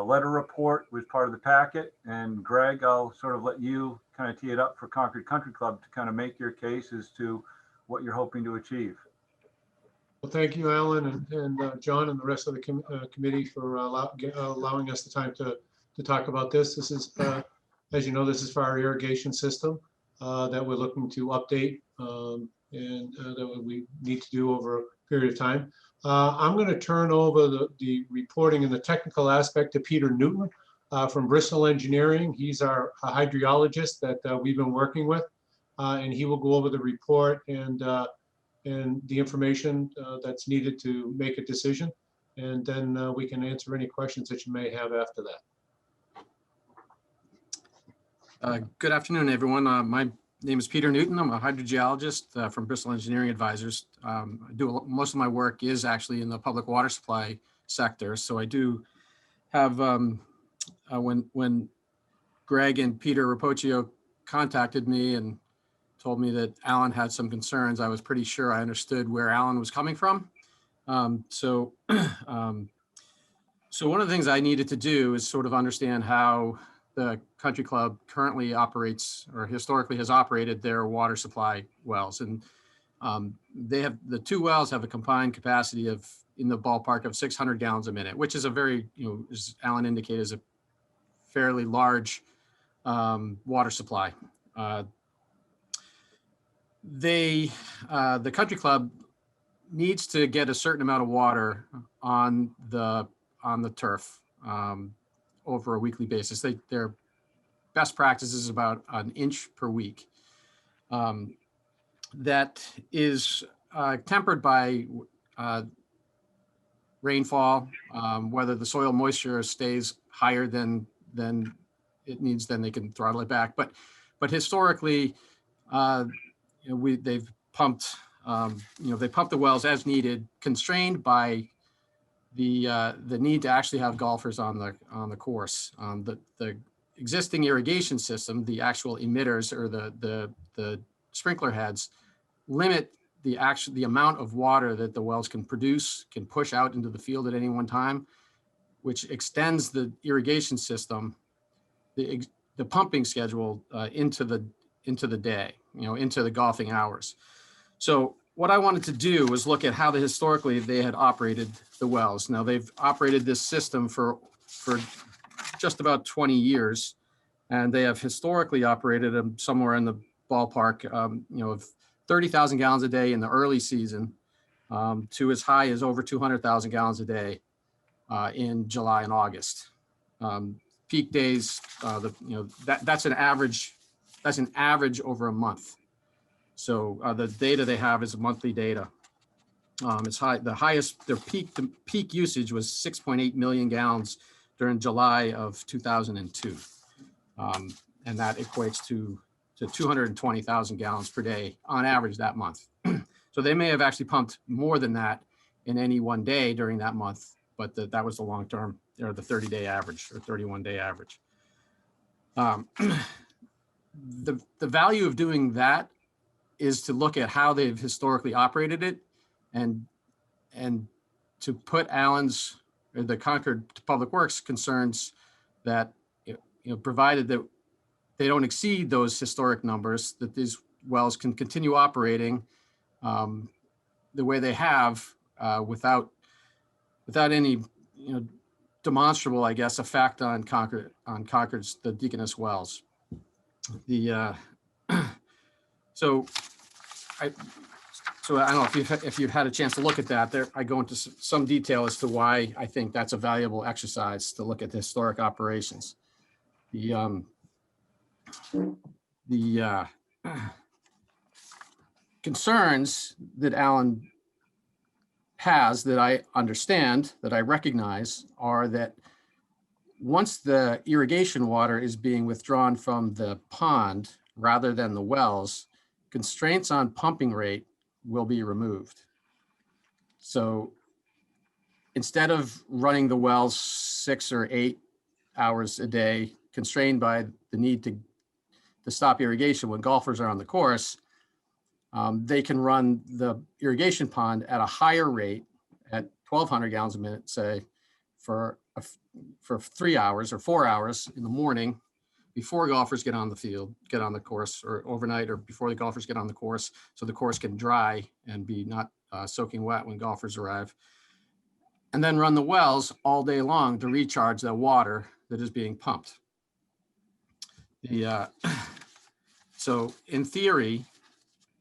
Speaker 4: letter report was part of the packet. And Greg, I'll sort of let you kind of tee it up for Concord Country Club to kind of make your case as to what you're hoping to achieve.
Speaker 10: Well, thank you, Alan and John and the rest of the committee for allowing us the time to talk about this. This is, as you know, this is for our irrigation system that we're looking to update and that we need to do over a period of time. I'm going to turn over the reporting and the technical aspect to Peter Newton from Bristol Engineering. He's our hydrologist that we've been working with, and he will go over the report and the information that's needed to make a decision. And then we can answer any questions that you may have after that.
Speaker 11: Good afternoon, everyone. My name is Peter Newton. I'm a hydrogeologist from Bristol Engineering Advisors. Most of my work is actually in the public water supply sector. So I do have, when Greg and Peter Rapocchio contacted me and told me that Alan had some concerns, I was pretty sure I understood where Alan was coming from. So one of the things I needed to do is sort of understand how the country club currently operates or historically has operated their water supply wells. And the 2 wells have a combined capacity of in the ballpark of 600 gallons a minute, which is a very, as Alan indicated, is a fairly large water supply. The country club needs to get a certain amount of water on the turf over a weekly basis. Their best practice is about an inch per week. That is tempered by rainfall, whether the soil moisture stays higher than it needs, then they can throttle it back. But historically, they've pumped, they pump the wells as needed, constrained by the need to actually have golfers on the course. The existing irrigation system, the actual emitters or the sprinkler heads, limit the amount of water that the wells can produce, can push out into the field at any one time, which extends the irrigation system, the pumping schedule into the day, into the golfing hours. So what I wanted to do was look at how historically they had operated the wells. Now they've operated this system for just about 20 years, and they have historically operated them somewhere in the ballpark, of 30,000 gallons a day in the early season to as high as over 200,000 gallons a day in July and August. Peak days, that's an average. That's an average over a month. So the data they have is monthly data. It's high. The highest, the peak usage was 6.8 million gallons during July of 2002, and that equates to 220,000 gallons per day on average that month. So they may have actually pumped more than that in any one day during that month, but that was the long-term, or the 30-day average or 31-day average. The value of doing that is to look at how they've historically operated it, and to put Allen's or the Concord Public Works concerns that, provided that they don't exceed those historic numbers, that these wells can continue operating the way they have without any demonstrable, I guess, effect on Concord's the Deaconess wells. So I don't know if you've had a chance to look at that. There, I go into some detail as to why I think that's a valuable exercise to look at the historic operations. The concerns that Allen has, that I understand, that I recognize, are that once the irrigation water is being withdrawn from the pond rather than the wells, constraints on pumping rate will be removed. So instead of running the wells 6 or 8 hours a day, constrained by the need to stop irrigation when golfers are on the course, they can run the irrigation pond at a higher rate at 1,200 gallons a minute, say, for 3 hours or 4 hours in the morning before golfers get on the field, get on the course, or overnight, or before the golfers get on the course, so the course can dry and be not soaking wet when golfers arrive. And then run the wells all day long to recharge the water that is being pumped. So in theory,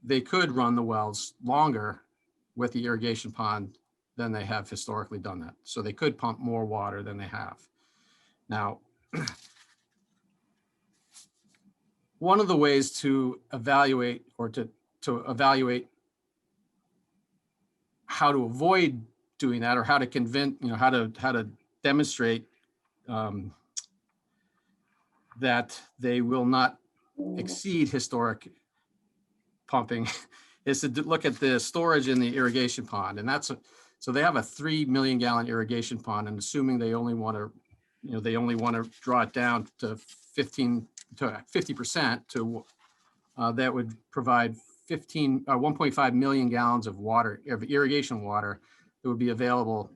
Speaker 11: they could run the wells longer with the irrigation pond than they have historically done that. So they could pump more water than they have. Now, one of the ways to evaluate, or to evaluate how to avoid doing that, or how to convince, how to demonstrate that they will not exceed historic pumping, is to look at the storage in the irrigation pond. And so they have a 3 million gallon irrigation pond, and assuming they only want to, they only want to draw it down to 50% to that would provide 1.5 million gallons of water, of irrigation water, that would be available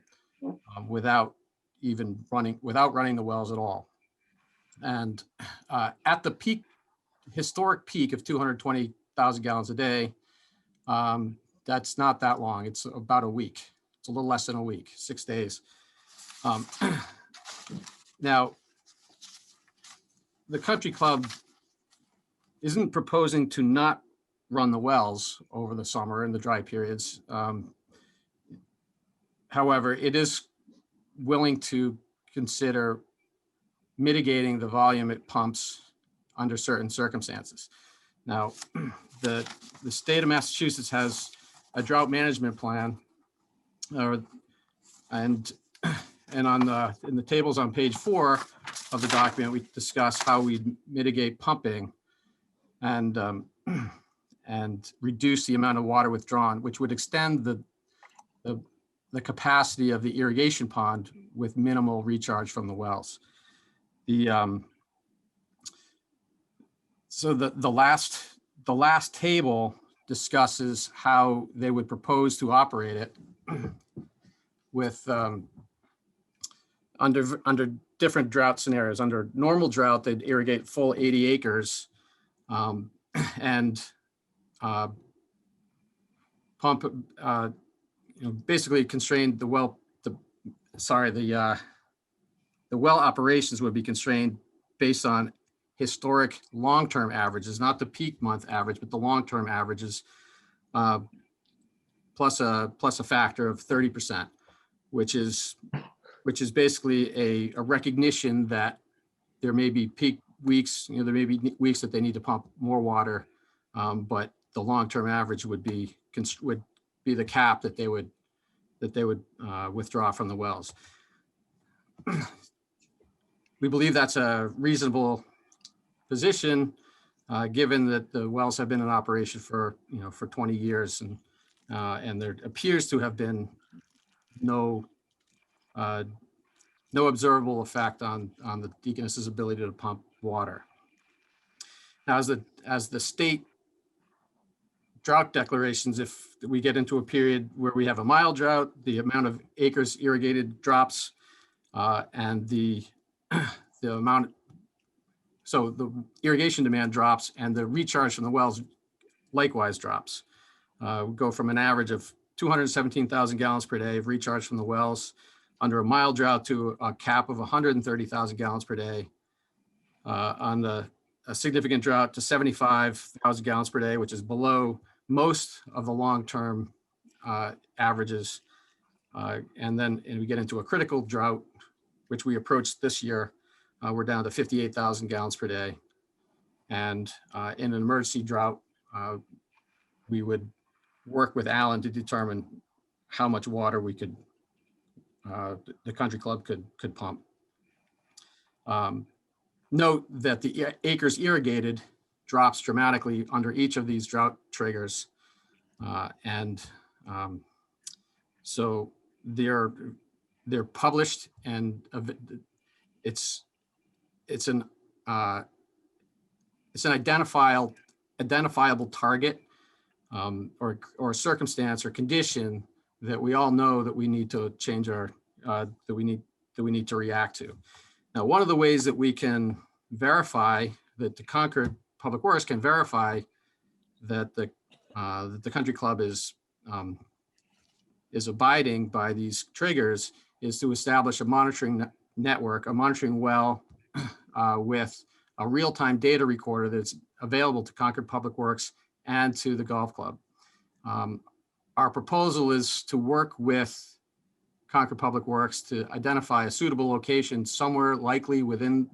Speaker 11: without running the wells at all. And at the historic peak of 220,000 gallons a day, that's not that long. It's about a week. It's a little less than a week, 6 days. Now, the country club isn't proposing to not run the wells over the summer and the dry periods. However, it is willing to consider mitigating the volume it pumps under certain circumstances. Now, the state of Massachusetts has a drought management plan, and in the tables on page 4 of the document, we discuss how we mitigate pumping and reduce the amount of water withdrawn, which would extend the the capacity of the irrigation pond with minimal recharge from the wells. So the last table discusses how they would propose to operate it with under different drought scenarios. Under normal drought, they'd irrigate full 80 acres and pump, basically constrain the well. The well operations would be constrained based on historic long-term averages, not the peak month average, but the long-term averages, plus a factor of 30%, which is basically a recognition that there may be peak weeks, there may be weeks that they need to pump more water, but the long-term average would be the cap that they would withdraw from the wells. We believe that's a reasonable position, given that the wells have been in operation for 20 years, and there appears to have been no observable effect on the Deaconess's ability to pump water. Now, as the state drought declarations, if we get into a period where we have a mild drought, the amount of acres irrigated drops, and the amount, so the irrigation demand drops and the recharge from the wells likewise drops. We go from an average of 217,000 gallons per day of recharge from the wells under a mild drought to a cap of 130,000 gallons per day. On a significant drought to 75,000 gallons per day, which is below most of the long-term averages. And then we get into a critical drought, which we approached this year. We're down to 58,000 gallons per day. And in an emergency drought, we would work with Alan to determine how much water we could, the country club could pump. Note that the acres irrigated drops dramatically under each of these drought triggers. So they're published, and it's an identifiable target or circumstance or condition that we all know that we need to change our that we need to react to. Now, one of the ways that we can verify that the Concord Public Works can verify that the country club is abiding by these triggers is to establish a monitoring network, a monitoring well with a real-time data recorder that's available to Concord Public Works and to the golf club. Our proposal is to work with Concord Public Works to identify a suitable location somewhere likely within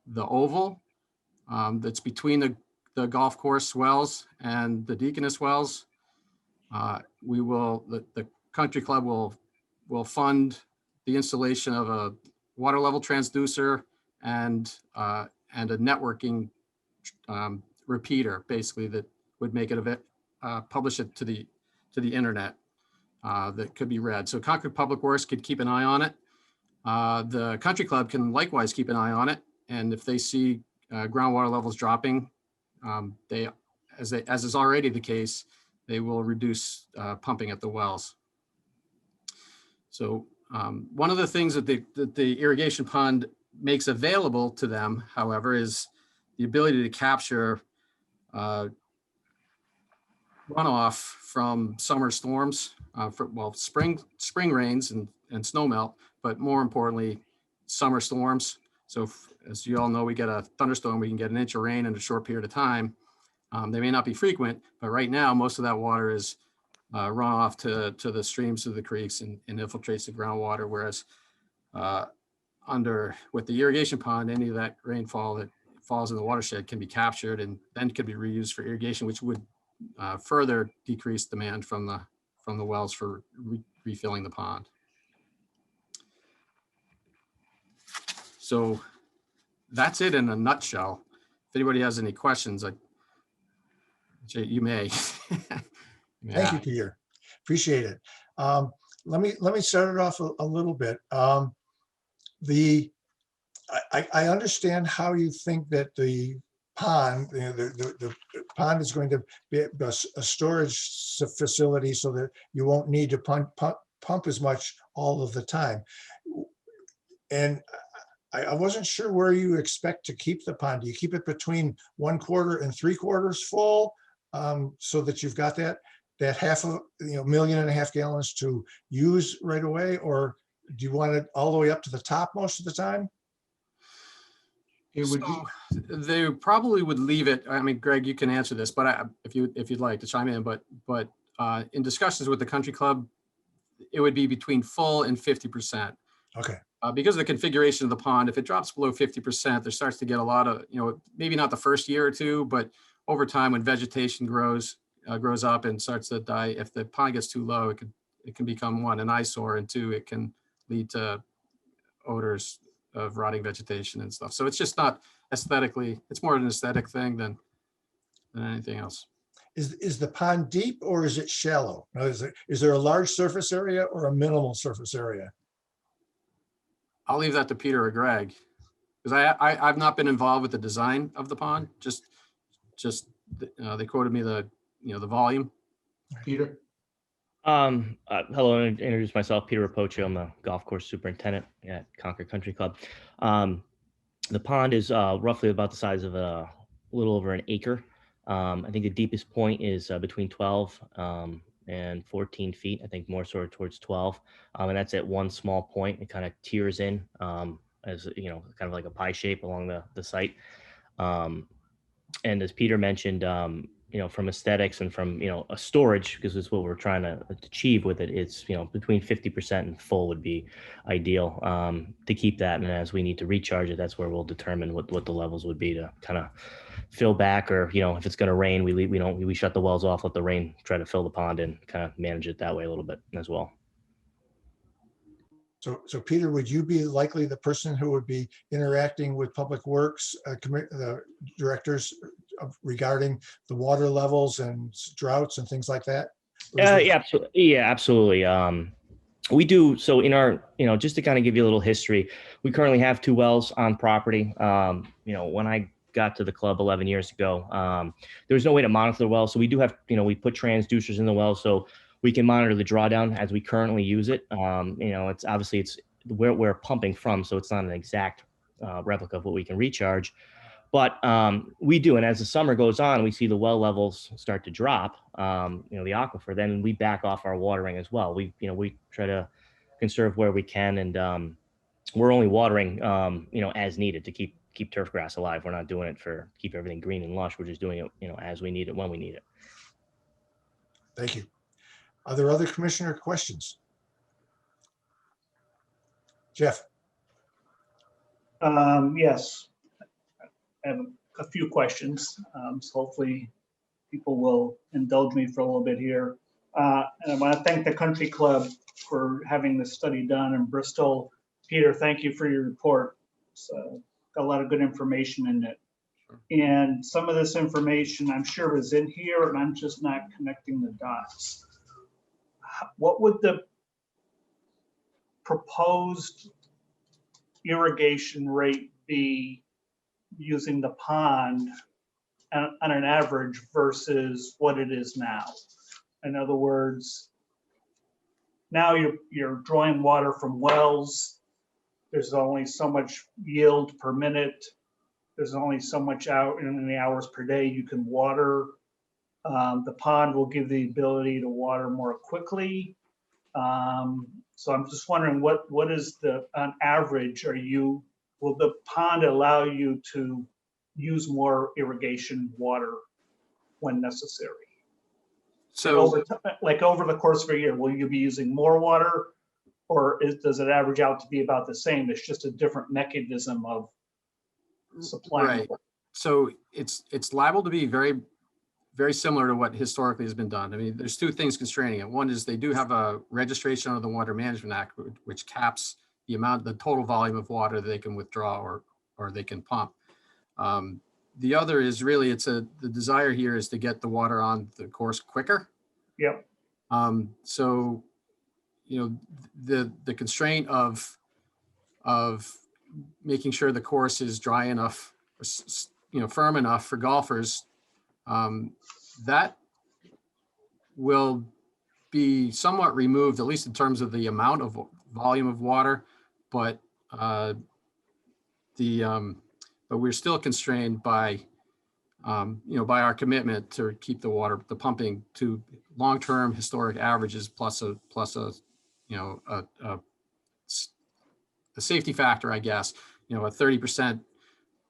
Speaker 11: the oval that's between the golf course wells and the Deaconess wells. The country club will fund the installation of a water level transducer and a networking repeater, basically, that would make it publish it to the internet that could be read. So Concord Public Works could keep an eye on it. The country club can likewise keep an eye on it, and if they see groundwater levels dropping, as is already the case, they will reduce pumping at the wells. So one of the things that the irrigation pond makes available to them, however, is the ability to capture runoff from summer storms, spring rains and snowmelt, but more importantly, summer storms. So as you all know, we get a thunderstorm, we can get an inch of rain in a short period of time. They may not be frequent, but right now, most of that water is runoff to the streams, to the creeks, and infiltrates the groundwater. Whereas with the irrigation pond, any of that rainfall that falls in the watershed can be captured and then could be reused for irrigation, which would further decrease demand from the wells for refilling the pond. So that's it in a nutshell. If anybody has any questions, you may.
Speaker 1: Thank you, Peter. Appreciate it. let me start it off a little bit. I understand how you think that the pond, the pond is going to be a storage facility so that you won't need to pump as much all of the time. And I wasn't sure where you expect to keep the pond. Do you keep it between 1/4 and 3/4 full, so that you've got that half of, 1.5 million gallons to use right away? Or do you want it all the way up to the top most of the time?
Speaker 10: It would be,
Speaker 11: So they probably would leave it. I mean, Greg, you can answer this, but if you'd like to chime in, but in discussions with the country club, it would be between full and 50%.
Speaker 1: Okay.
Speaker 11: Because of the configuration of the pond, if it drops below 50%, there starts to get a lot of, maybe not the first year or two, but over time when vegetation grows up and starts to die, if the pond gets too low, it can become, one, an eyesore, and two, it can lead to odors of rotting vegetation and stuff. So it's just not aesthetically, it's more an aesthetic thing than anything else.
Speaker 1: Is the pond deep or is it shallow? Now, is there a large surface area or a minimal surface area?
Speaker 11: I'll leave that to Peter or Greg, because I've not been involved with the design of the pond. Just they quoted me the volume.
Speaker 10: Peter?
Speaker 12: Hello, and introduce myself, Peter Rapocho. I'm the golf course superintendent at Concord Country Club. The pond is roughly about the size of a little over an acre. I think the deepest point is between 12 and 14 feet. I think more sort of towards 12. And that's at one small point. It kind of tears in as, kind of like a pie shape along the site. And as Peter mentioned, from aesthetics and from, a storage, because it's what we're trying to achieve with it, it's, between 50% and full would be ideal to keep that. And as we need to recharge it, that's where we'll determine what the levels would be to kind of fill back, or, if it's going to rain, we shut the wells off, let the rain try to fill the pond and kind of manage it that way a little bit as well.
Speaker 1: So Peter, would you be likely the person who would be interacting with Public Works the directors regarding the water levels and droughts and things like that?
Speaker 12: Yeah, absolutely. Yeah, absolutely. We do. So in our, just to kind of give you a little history, we currently have 2 wells on property. When I got to the club 11 years ago, there was no way to monitor the well. So we do have, we put transducers in the well so we can monitor the drawdown as we currently use it. It's obviously where we're pumping from, so it's not an exact replica of what we can recharge. But we do, and as the summer goes on, we see the well levels start to drop, the aquifer, then we back off our watering as well. We try to conserve where we can, and we're only watering, as needed to keep turf grass alive. We're not doing it for keep everything green and lush. We're just doing it, as we need it, when we need it.
Speaker 1: Thank you. Are there other commissioner questions? Jeff?
Speaker 2: Yes. I have a few questions, so hopefully people will indulge me for a little bit here. And I want to thank the Country Club for having this study done in Bristol. Peter, thank you for your report. It's got a lot of good information in it. And some of this information I'm sure is in here, and I'm just not connecting the dots. What would the proposed irrigation rate be using the pond on an average versus what it is now? In other words, now you're drawing water from wells. There's only so much yield per minute. There's only so much out in the hours per day you can water. The pond will give the ability to water more quickly. So I'm just wondering what is on average, will the pond allow you to use more irrigation water when necessary?
Speaker 11: So
Speaker 2: over the course of a year, will you be using more water, or does it average out to be about the same? It's just a different mechanism of supplying.
Speaker 11: Right. So it's liable to be very, very similar to what historically has been done. I mean, there's 2 things constraining it. One is they do have a registration under the Water Management Act, which caps the total volume of water that they can withdraw or they can pump. The other is really, the desire here is to get the water on the course quicker.
Speaker 2: Yep.
Speaker 11: So, the constraint of making sure the course is dry enough, firm enough for golfers, that will be somewhat removed, at least in terms of the amount of volume of water, but but we're still constrained by by our commitment to keep the pumping to long-term historic averages plus a safety factor, I guess, a 30%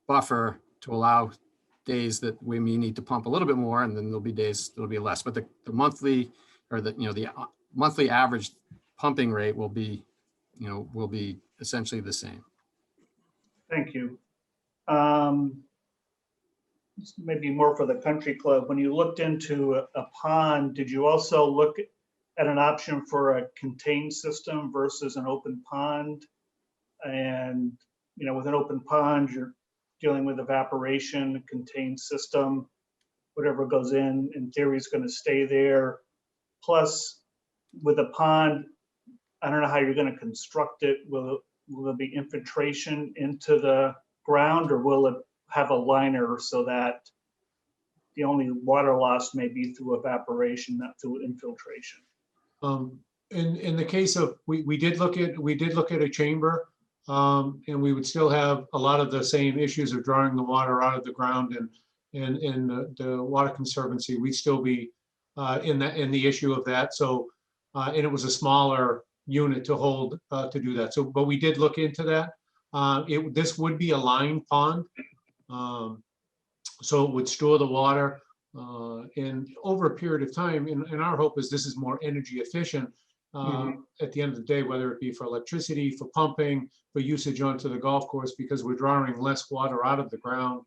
Speaker 11: buffer to allow days that we may need to pump a little bit more, and then there'll be days that'll be less. But the monthly or the monthly average pumping rate will be essentially the same.
Speaker 2: Thank you. This may be more for the country club. When you looked into a pond, did you also look at an option for a contained system versus an open pond? And with an open pond, you're dealing with evaporation, contained system, whatever goes in theory is going to stay there. Plus, with a pond, I don't know how you're going to construct it. Will there be infiltration into the ground, or will it have a liner so that the only water loss may be through evaporation, not through infiltration?
Speaker 10: In the case of, we did look at a chamber, and we would still have a lot of the same issues of drawing the water out of the ground, and the Water Conservancy, we'd still be in the issue of that. So, and it was a smaller unit to hold to do that. So, but we did look into that. This would be a lined pond, so it would store the water, and over a period of time. And our hope is this is more energy efficient at the end of the day, whether it be for electricity, for pumping, for usage onto the golf course, because we're drawing less water out of the ground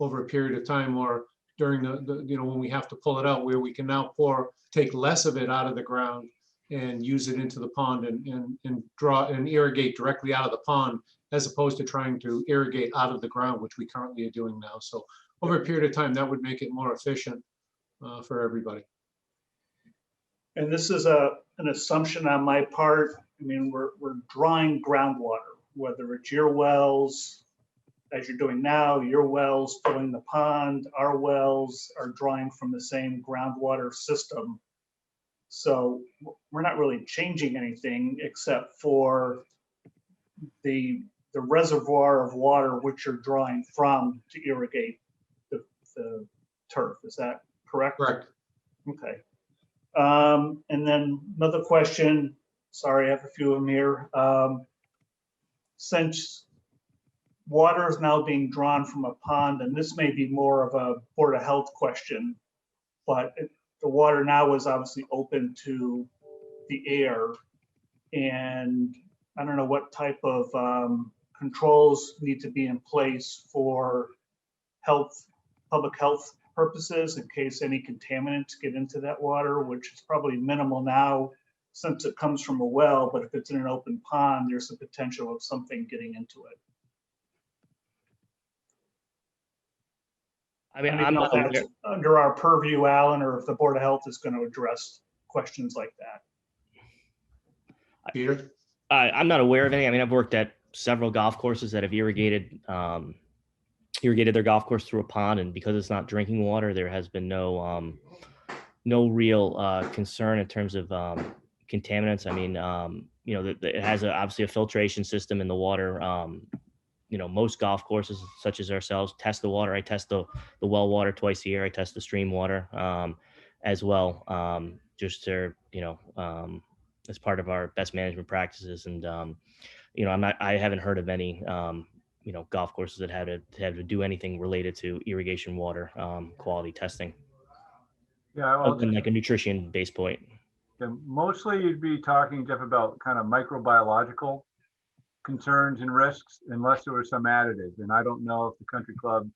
Speaker 10: over a period of time, or during the when we have to pull it out, where we can now take less of it out of the ground and use it into the pond and draw and irrigate directly out of the pond, as opposed to trying to irrigate out of the ground, which we currently are doing now. So over a period of time, that would make it more efficient for everybody.
Speaker 2: And this is an assumption on my part. I mean, we're drawing groundwater, whether it's your wells, as you're doing now, your wells filling the pond, our wells are drawing from the same groundwater system. So we're not really changing anything except for the reservoir of water which you're drawing from to irrigate the turf. Is that correct?
Speaker 10: Correct.
Speaker 2: Okay. And then another question, sorry, I have a few of them here. Since water is now being drawn from a pond, and this may be more of a Board of Health question, but the water now is obviously open to the air, and I don't know what type of controls need to be in place for public health purposes in case any contaminants get into that water, which is probably minimal now since it comes from a well, but if it's in an open pond, there's the potential of something getting into it.
Speaker 12: I mean,
Speaker 2: I don't
Speaker 12: I'm
Speaker 2: know
Speaker 12: not
Speaker 2: if
Speaker 12: aware.
Speaker 2: that's under our purview, Alan, or if the Board of Health is going to address questions like that.
Speaker 10: Peter?
Speaker 12: I'm not aware of any. I mean, I've worked at several golf courses that have irrigated their golf course through a pond, and because it's not drinking water, there has been no real concern in terms of contaminants. I mean, it has obviously a filtration system in the water. Most golf courses, such as ourselves, test the water. I test the well water twice a year. I test the stream water as well, just to as part of our best management practices. And I haven't heard of any golf courses that had to do anything related to irrigation water quality testing.
Speaker 4: Yeah,
Speaker 12: Other than like a nutrition base point.
Speaker 4: Yeah, mostly you'd be talking, Jeff, about kind of microbiological concerns and risks, unless there were some additives. And I don't know if the country club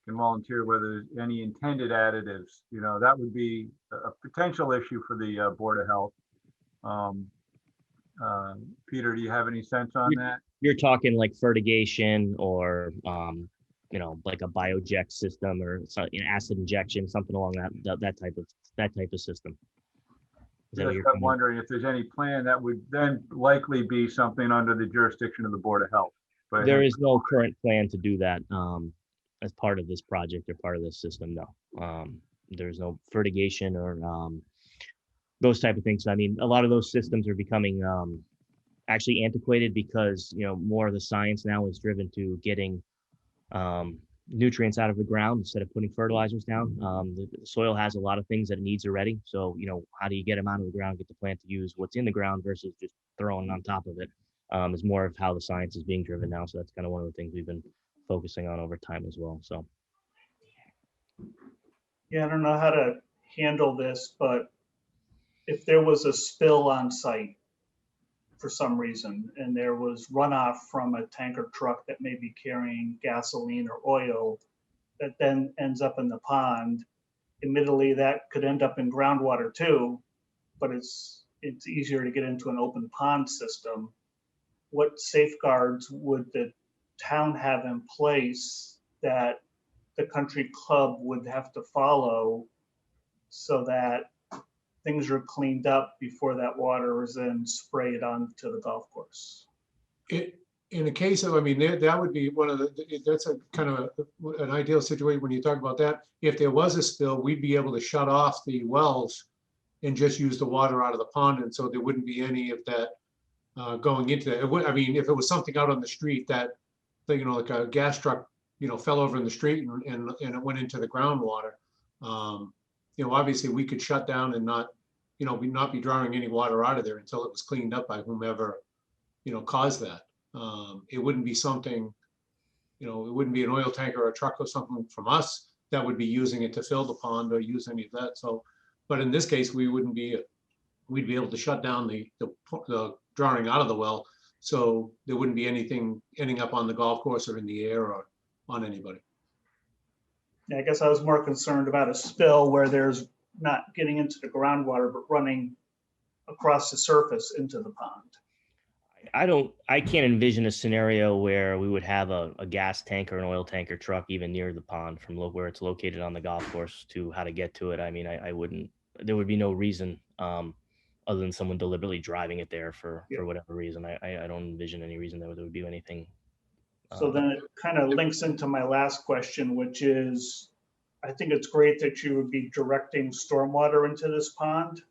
Speaker 4: can volunteer whether there's any intended additives. That would be a potential issue for the Board of Health. Peter, do you have any sense on that?
Speaker 12: You're talking like fertigation or like a bioject system or acid injection, something along that type of system. Is that what
Speaker 4: Yes,
Speaker 12: you're
Speaker 4: I'm wondering if there's any plan that would then likely be something under the jurisdiction of the Board of Health. But
Speaker 12: There is no current plan to do that as part of this project or part of this system, no. There's no fertigation or those type of things. I mean, a lot of those systems are becoming actually antiquated because, you know, more of the science now is driven to getting nutrients out of the ground instead of putting fertilizers down. The soil has a lot of things that it needs already. So, you know, how do you get them out of the ground, get the plant to use what's in the ground versus just throwing on top of it, is more of how the science is being driven now. So that's kind of one of the things we've been focusing on over time as well. So.
Speaker 2: Yeah, I don't know how to handle this, but if there was a spill on site for some reason, and there was runoff from a tanker truck that may be carrying gasoline or oil that then ends up in the pond, admittedly, that could end up in groundwater too, but it's easier to get into an open pond system. What safeguards would the town have in place that the country club would have to follow so that things are cleaned up before that water is then sprayed onto the golf course?
Speaker 10: In the case of, I mean, that would be one of the, that's a kind of an ideal situation when you talk about that. If there was a spill, we'd be able to shut off the wells and just use the water out of the pond. And so there wouldn't be any of that going into that. It would, I mean, if it was something out on the street that, you know, like a gas truck, you know, fell over in the street and it went into the groundwater, you know, obviously we could shut down and not, you know, not be drawing any water out of there until it was cleaned up by whomever, you know, caused that. It wouldn't be something, you know, it wouldn't be an oil tanker or a truck or something from us that would be using it to fill the pond or use any of that. So, but in this case, we wouldn't be, we'd be able to shut down the drawing out of the well. So there wouldn't be anything ending up on the golf course or in the air or on anybody.
Speaker 2: Yeah, I guess I was more concerned about a spill where there's not getting into the groundwater, but running across the surface into the pond.
Speaker 12: I can't envision a scenario where we would have a gas tanker, an oil tanker truck even near the pond from where it's located on the golf course to how to get to it. I mean, I wouldn't, there would be no reason other than someone deliberately driving it there for whatever reason. I don't envision any reason that there would be anything.
Speaker 2: So then it kind of links into my last question, which is, I think it's great that you would be directing stormwater into this pond.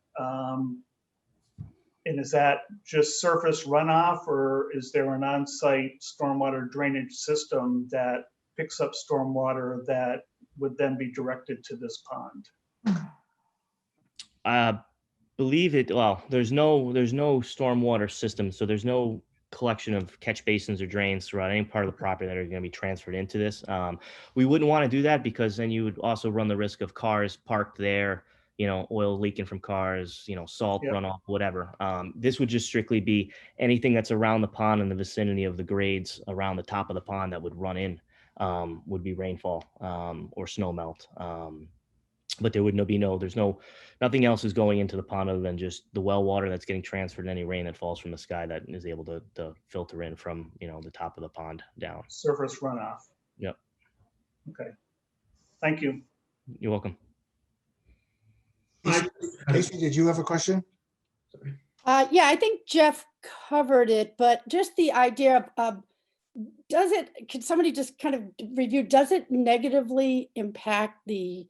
Speaker 2: And is that just surface runoff, or is there an on-site stormwater drainage system that picks up stormwater that would then be directed to this pond?
Speaker 12: I believe it. Well, there's no stormwater system, so there's no collection of catch basins or drains throughout any part of the property that are going to be transferred into this. We wouldn't want to do that because then you would also run the risk of cars parked there, you know, oil leaking from cars, you know, salt runoff, whatever. This would just strictly be anything that's around the pond in the vicinity of the grades around the top of the pond that would run in, would be rainfall or snow melt. But there would nothing else is going into the pond other than just the well water that's getting transferred and any rain that falls from the sky that is able to filter in from, you know, the top of the pond down.
Speaker 2: Surface runoff.
Speaker 12: Yep.
Speaker 2: Okay. Thank you.
Speaker 12: You're welcome.
Speaker 1: Casey, did you have a question?
Speaker 13: Yeah, I think Jeff covered it, but just the idea of, could somebody just kind of review, does it negatively impact the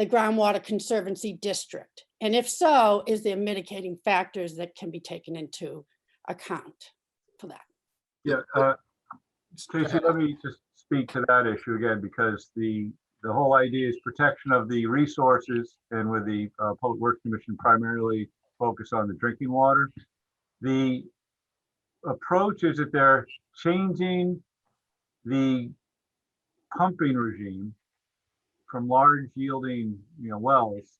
Speaker 13: groundwater conservancy district? And if so, is there mitigating factors that can be taken into account for that?
Speaker 4: Yeah, Casey, let me just speak to that issue again, because the whole idea is protection of the resources, and with the Public Works Commission primarily focused on the drinking water. The approach is that they're changing the pumping regime from large yielding, you know, wells,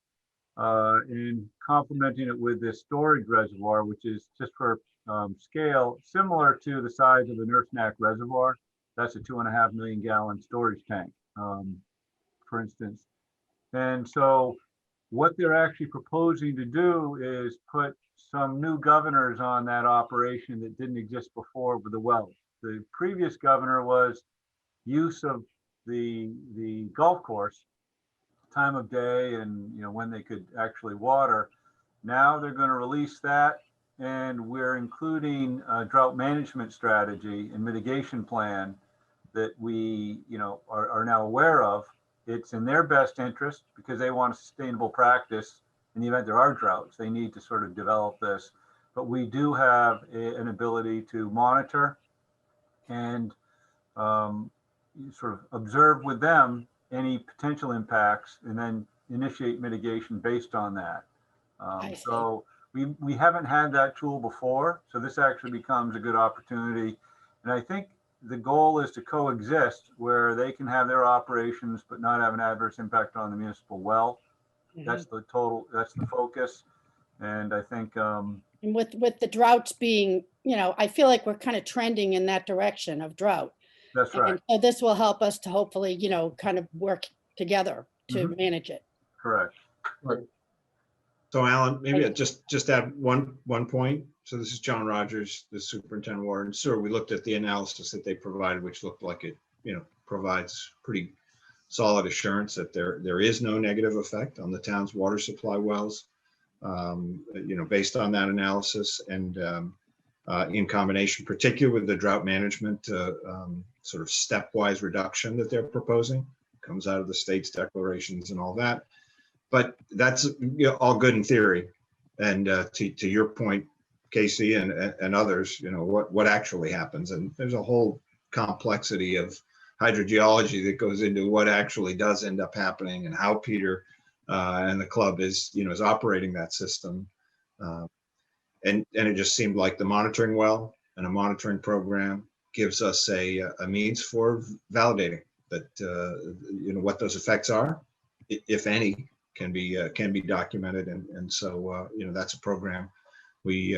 Speaker 4: and complementing it with this storage reservoir, which is just for scale similar to the size of the Nurse Neck Reservoir. That's a 2.5 million gallon storage tank, for instance. And so what they're actually proposing to do is put some new governors on that operation that didn't exist before with the wells. The previous governor was use of the golf course, time of day, and, you know, when they could actually water. Now they're going to release that, and we're including a drought management strategy and mitigation plan that we, are now aware of. It's in their best interest because they want a sustainable practice in the event there are droughts. They need to sort of develop this, but we do have an ability to monitor and sort of observe with them any potential impacts and then initiate mitigation based on that. So we haven't had that tool before, so this actually becomes a good opportunity. And I think the goal is to coexist where they can have their operations but not have an adverse impact on the municipal well. That's the focus. And I think
Speaker 13: And with the droughts being, I feel like we're kind of trending in that direction of drought.
Speaker 4: that's right.
Speaker 13: And so this will help us to hopefully, kind of work together to manage it.
Speaker 4: Correct.
Speaker 14: So Alan, maybe I just add one point. So this is John Rogers, the superintendent of water and sewer. We looked at the analysis that they provided, which looked like it, provides pretty solid assurance that there is no negative effect on the town's water supply wells, based on that analysis and in combination, particularly with the drought management sort of stepwise reduction that they're proposing, comes out of the state's declarations and all that. But that's all good in theory. And to your point, Casey and others, what actually happens. And there's a whole complexity of hydrogeology that goes into what actually does end up happening and how Peter and the club is operating that system. And it just seemed like the monitoring well and a monitoring program gives us a means for validating that, what those effects are, if any, can be documented. And so, that's a program we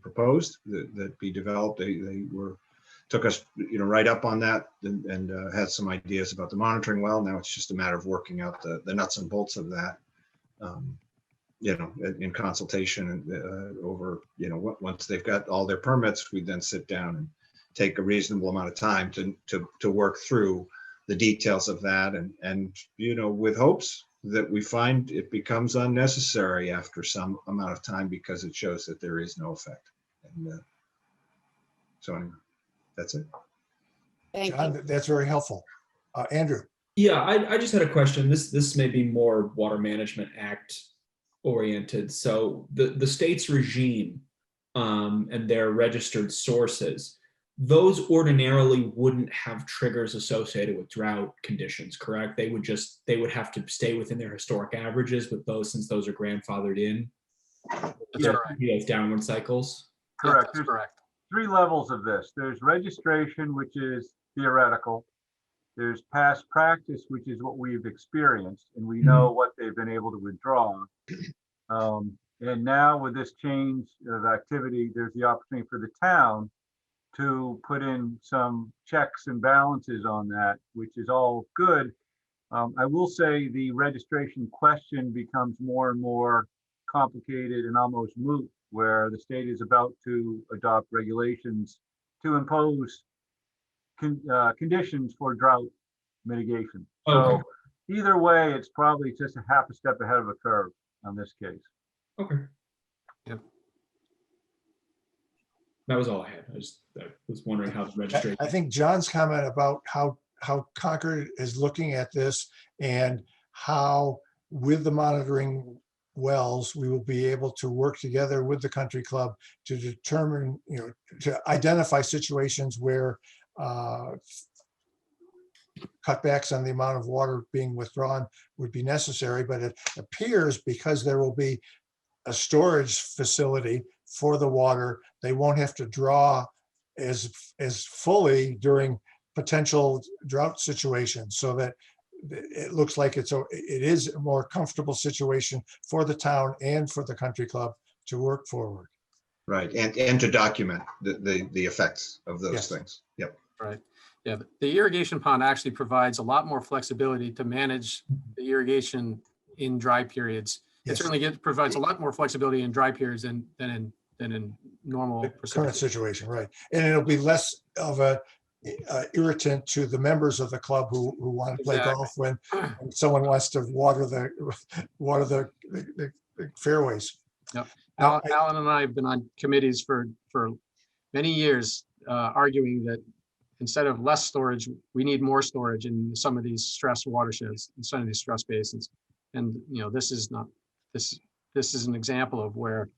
Speaker 14: proposed that be developed. They took us, right up on that and had some ideas about the monitoring well. Now it's just a matter of working out the nuts and bolts of that, in consultation and over, once they've got all their permits, we then sit down and take a reasonable amount of time to work through the details of that and with hopes that we find it becomes unnecessary after some amount of time because it shows that there is no effect. And so anyway, that's it.
Speaker 13: Thank
Speaker 1: John,
Speaker 13: you.
Speaker 1: that's very helpful. Andrew.
Speaker 5: Yeah, I just had a question. This may be more Water Management Act oriented. So the state's regime and their registered sources, those ordinarily wouldn't have triggers associated with drought conditions, correct? They would have to stay within their historic averages, but since those are grandfathered in, those downward cycles.
Speaker 4: Correct.
Speaker 11: That's correct.
Speaker 4: 3 levels of this. There's registration, which is theoretical. There's past practice, which is what we've experienced, and we know what they've been able to withdraw. And now with this change of activity, there's the opportunity for the town to put in some checks and balances on that, which is all good. I will say the registration question becomes more and more complicated and almost moot, where the state is about to adopt regulations to impose conditions for drought mitigation.
Speaker 5: Okay.
Speaker 4: So either way, it's probably just a half a step ahead of the curve on this case.
Speaker 5: Okay.
Speaker 11: Yep.
Speaker 5: That was all I had. I was wondering how the registration.
Speaker 1: I think John's comment about how Concord is looking at this and how with the monitoring wells, we will be able to work together with the country club to determine, to identify situations where cutbacks on the amount of water being withdrawn would be necessary. But it appears because there will be a storage facility for the water, they won't have to draw as fully during potential drought situations, so that it looks like it is a more comfortable situation for the town and for the country club to work forward.
Speaker 14: Right, and to document the effects of those
Speaker 1: Yes.
Speaker 14: things. Yep.
Speaker 11: Right. Yeah, the irrigation pond actually provides a lot more flexibility to manage the irrigation in dry periods. It
Speaker 1: Yes.
Speaker 11: certainly provides a lot more flexibility in dry periods than in normal
Speaker 1: The current
Speaker 11: precipitation.
Speaker 1: situation, right? And it'll be less of a irritant to the members of the club who want to play
Speaker 11: Exactly.
Speaker 1: golf when someone wants to water the fairways.
Speaker 11: Alan and I have been on committees for many years, arguing that instead of less storage, we need more storage in some of these stress watersheds, in some of these stress basins. And, you know, this is an example of where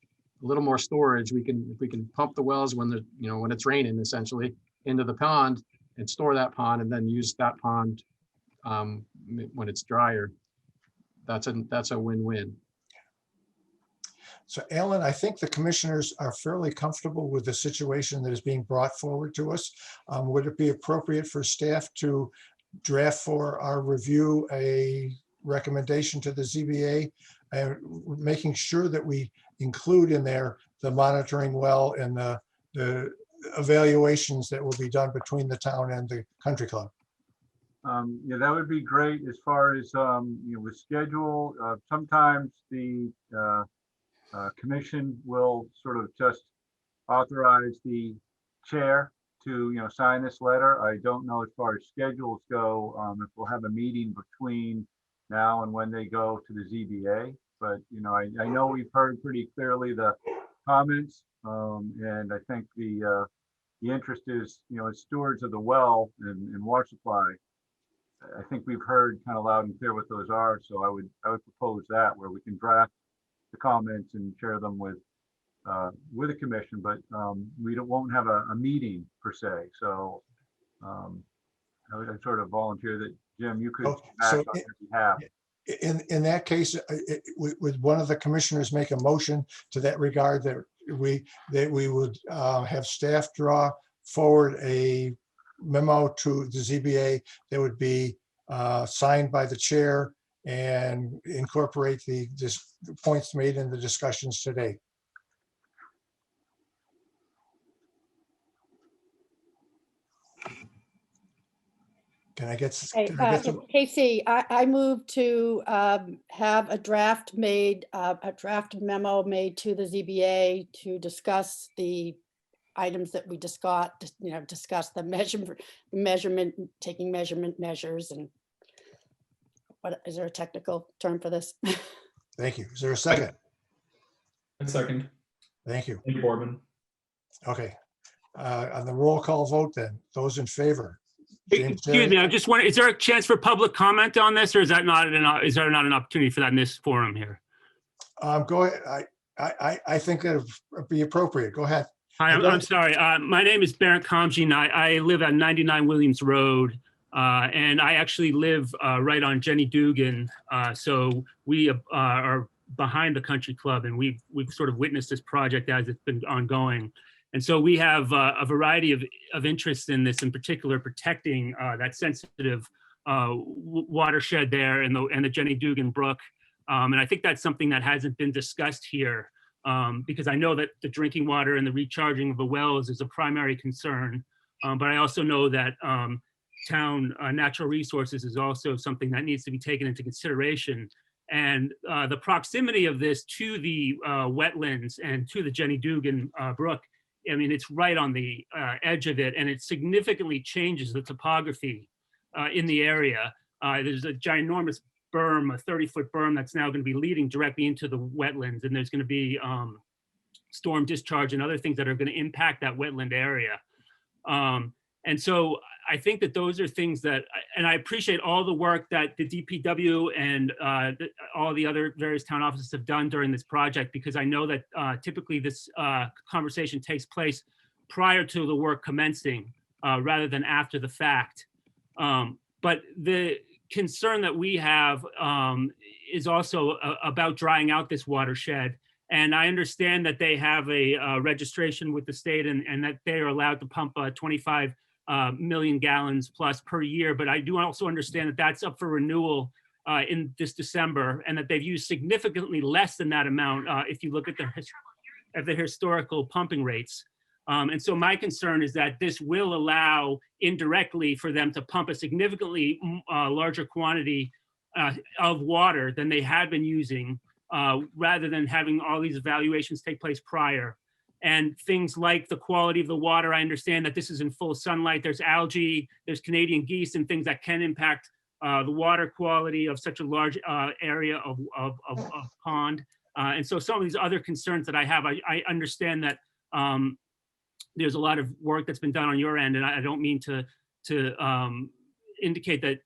Speaker 11: a little more storage, we can pump the wells when when it's raining, essentially, into the pond and store that pond and then use that pond when it's drier. That's a win-win.
Speaker 1: So Alan, I think the commissioners are fairly comfortable with the situation that is being brought forward to us. Would it be appropriate for staff to draft for our review a recommendation to the ZBA, making sure that we include in there the monitoring well and the evaluations that will be done between the town and the country club?
Speaker 4: Yeah, that would be great as far as, with schedule. Sometimes the commission will sort of just authorize the chair to, sign this letter. I don't know as far as schedules go, if we'll have a meeting between now and when they go to the ZBA. But, I know we've heard pretty clearly the comments, and I think the interest is, as stewards of the well and water supply, I think we've heard kind of loud and clear what those are. So I would propose that, where we can draft the comments and share them with the commission, but we won't have a meeting per se. So I would sort of volunteer that, Jim, you could act on their behalf.
Speaker 1: In that case, would one of the commissioners make a motion to that regard, that we would have staff draw forward a memo to the ZBA that would be signed by the chair and incorporate the points made in the discussions today? Can I get some?
Speaker 13: Casey, I move to have a draft memo made to the ZBA to discuss the items that we discussed, discuss the measurement, taking measurement measures, and what is there a technical term for this?
Speaker 1: Thank you. Is there a second?
Speaker 5: A second.
Speaker 1: Thank you.
Speaker 5: Thank you, Boardman.
Speaker 1: Okay. On the roll call vote then, those in favor?
Speaker 15: Excuse me, I just wonder, is there a chance for public comment on this, or is that not is there not an opportunity for that in this forum here?
Speaker 1: Go ahead. I think that would be appropriate. Go ahead.
Speaker 15: Hi, I'm sorry. My name is Barrett Comgene. I live at 99 Williams Road, and I actually live right on Jenny Dugan. So we are behind the country club, and we've sort of witnessed this project as it's been ongoing. And so we have a variety of interests in this, in particular protecting that sensitive watershed there and the Jenny Dugan Brook. And I think that's something that hasn't been discussed here, because I know that the drinking water and the recharging of the wells is a primary concern. But I also know that town natural resources is also something that needs to be taken into consideration. And the proximity of this to the wetlands and to the Jenny Dugan Brook, I mean, it's right on the edge of it, and it significantly changes the topography in the area. There's a ginormous berm, a 30-foot berm that's now going to be leading directly into the wetlands, and there's going to be storm discharge and other things that are going to impact that wetland area. And so I think that those are things that, and I appreciate all the work that the DPW and all the other various town offices have done during this project, because I know that typically this conversation takes place prior to the work commencing rather than after the fact. But the concern that we have is also about drying out this watershed. And I understand that they have a registration with the state and that they are allowed to pump 25 million gallons plus per year. But I do also understand that that's up for renewal in this December, and that they've used significantly less than that amount if you look at the historical pumping rates. And so my concern is that this will allow indirectly for them to pump a significantly larger quantity of water than they had been using, rather than having all these evaluations take place prior. And things like the quality of the water, I understand that this is in full sunlight. There's algae, there's Canadian geese and things that can impact the water quality of such a large area of pond. And so some of these other concerns that I have, I understand that there's a lot of work that's been done on your end, and I don't mean to indicate that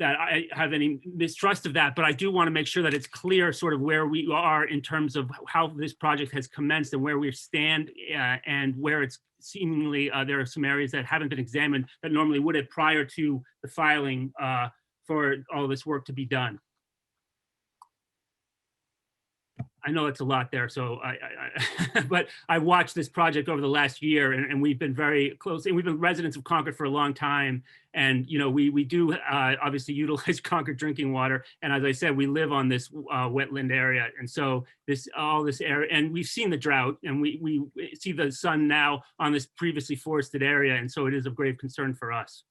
Speaker 15: I have any mistrust of that, but I do want to make sure that it's clear sort of where we are in terms of how this project has commenced and where we stand, and where it's seemingly there are some areas that haven't been examined that normally would have prior to the filing for all this work to be done. I know it's a lot there, so but I watched this project over the last year, and we've been very close, and we've been residents of Concord for a long time. And, you know, we do obviously utilize Concord drinking water. And as I said, we live on this wetland area. And so all this area, and we've seen the drought, and we see the sun now on this previously forested area. And so it is of grave concern for us.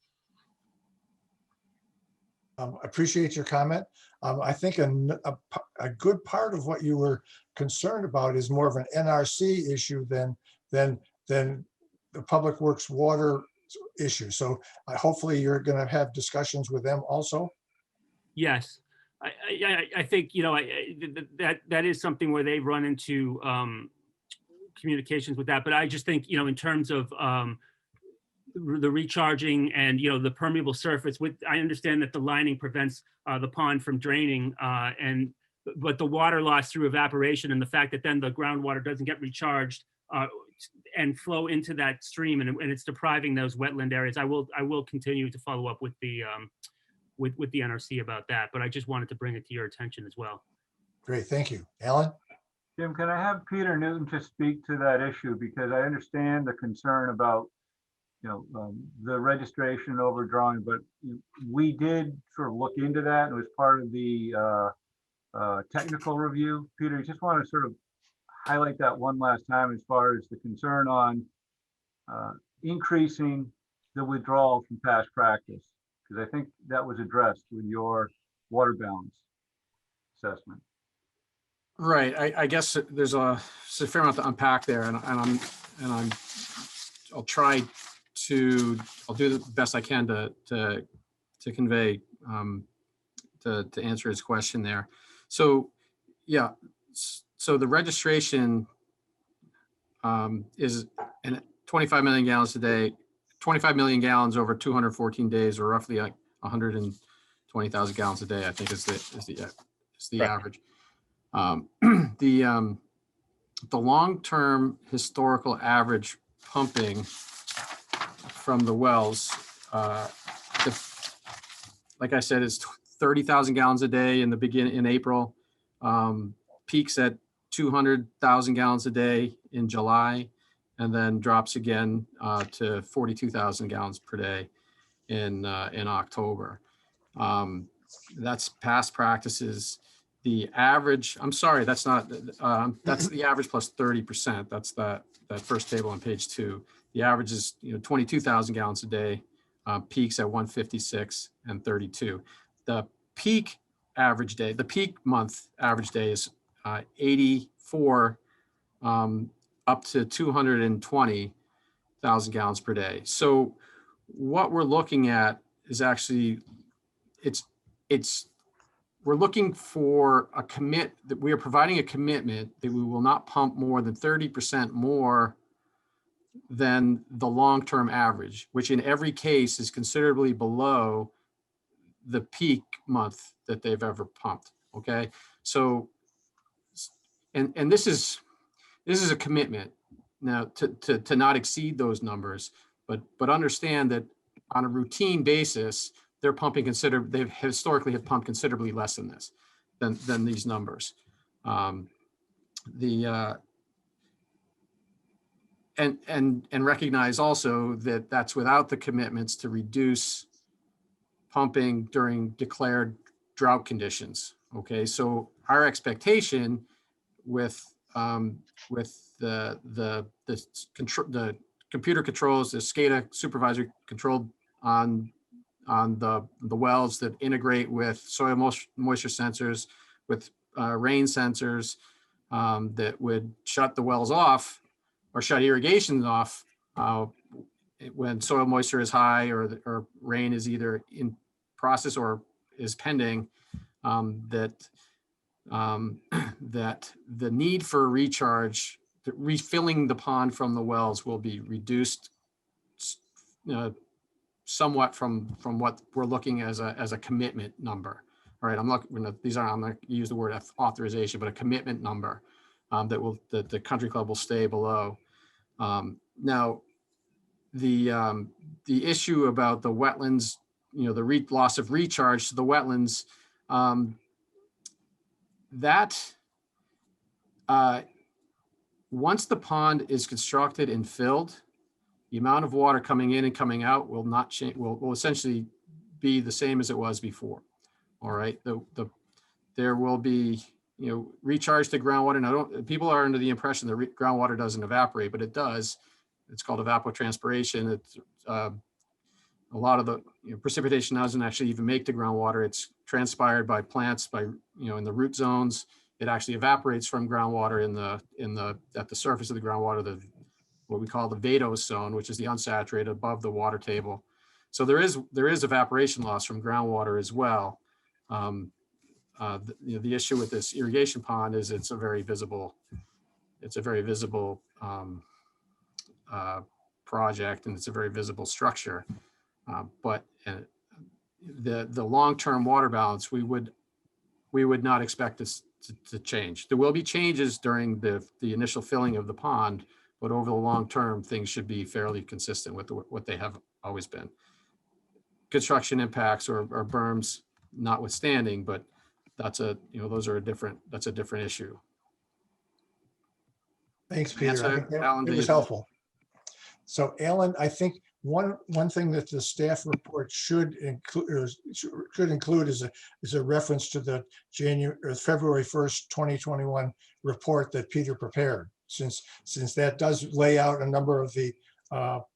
Speaker 1: Appreciate your comment. I think a good part of what you were concerned about is more of an NRC issue than the Public Works water issue. So hopefully you're going to have discussions with them also.
Speaker 15: Yes, I think, you know, that is something where they run into communications with that. But I just think, you know, in terms of the recharging and, you know, the permeable surface, I understand that the lining prevents the pond from draining, but the water loss through evaporation and the fact that then the groundwater doesn't get recharged and flow into that stream, and it's depriving those wetland areas. I will continue to follow up with the NRC about that, but I just wanted to bring it to your attention as well.
Speaker 1: Great, thank you. Alan?
Speaker 4: Jim, can I have Peter Newton to speak to that issue? Because I understand the concern about, you know, the registration overdrawing, but we did sort of look into that. It was part of the technical review. Peter, you just want to sort of highlight that one last time as far as the concern on increasing the withdrawal from past practice, because I think that was addressed with your water balance assessment.
Speaker 11: Right. I guess there's a fair amount to unpack there, and I'll try to, I'll do the best I can to convey, to answer his question there. So, yeah, so the registration is 25 million gallons a day, 25 million gallons over 214 days, or roughly like 120,000 gallons a day, I think is the
Speaker 12: Right.
Speaker 11: average. The long-term historical average pumping from the wells, like I said, is 30,000 gallons a day in the beginning in April, peaks at 200,000 gallons a day in July, and then drops again to 42,000 gallons per day in October. That's past practices. The average, I'm sorry, that's not, that's the average plus 30%. That's that first table on page 2. The average is 22,000 gallons a day, peaks at 156 and 32. The peak average day, the peak month average day is 84 up to 220,000 gallons per day. So what we're looking at is actually, we're looking for a that we are providing a commitment that we will not pump more than 30% more than the long-term average, which in every case is considerably below the peak month that they've ever pumped. Okay, so and this is a commitment now to not exceed those numbers, but understand that on a routine basis, they're pumping they've historically have pumped considerably less than this, than these numbers. And recognize also that that's without the commitments to reduce pumping during declared drought conditions. Okay, so our expectation with the computer controls, the SCADA supervisor controlled on the wells that integrate with soil moisture sensors, with rain sensors that would shut the wells off or shut irrigation off when soil moisture is high or rain is either in process or is pending, that that the need for recharge, refilling the pond from the wells will be reduced somewhat from what we're looking as a commitment number. All right, I'm not going to use the word authorization, but a commitment number that the country club will stay below. Now, the issue about the wetlands, the loss of recharge to the wetlands, once the pond is constructed and filled, the amount of water coming in and coming out will not change, will essentially be the same as it was before. All right, there will be, recharge to groundwater. Now, people are under the impression that groundwater doesn't evaporate, but it does. It's called evapotranspiration. It's a lot of the precipitation doesn't actually even make the groundwater. It's transpired by plants, in the root zones. It actually evaporates from groundwater at the surface of the groundwater, what we call the vadose zone, which is the unsaturated above the water table. So there is evaporation loss from groundwater as well. The issue with this irrigation pond is it's a very visible project, and it's a very visible structure. But the long-term water balance, we would not expect this to change. There will be changes during the initial filling of the pond, but over the long term, things should be fairly consistent with what they have always been. Construction impacts or berms notwithstanding, but that's a different issue.
Speaker 1: Thanks, Peter. I think
Speaker 11: Alan,
Speaker 1: it was helpful. So Alan, I think one thing that the staff report should include is a reference to the February 1st, 2021 report that Peter prepared, since that does lay out a number of the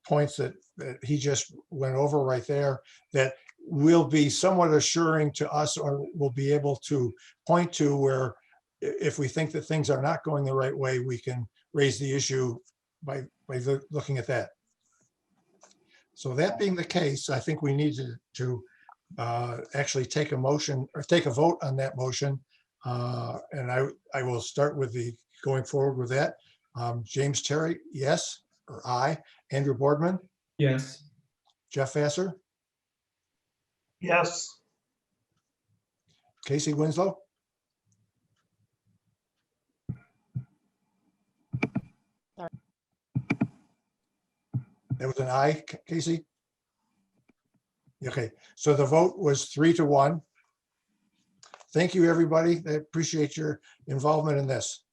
Speaker 1: points that he just went over right there, that will be somewhat assuring to us, or will be able to point to where, if we think that things are not going the right way, we can raise the issue by looking at that. So that being the case, I think we need to actually take a motion, or take a vote on that motion. And I will start with going forward with that. James Terry, yes, or aye. Andrew Boardman?
Speaker 5: Yes.
Speaker 1: Jeff Vassar?
Speaker 2: Yes.
Speaker 1: Casey Winslow? That was an aye, Casey? Okay, so the vote was 3-1. Thank you, everybody. I appreciate your involvement in this.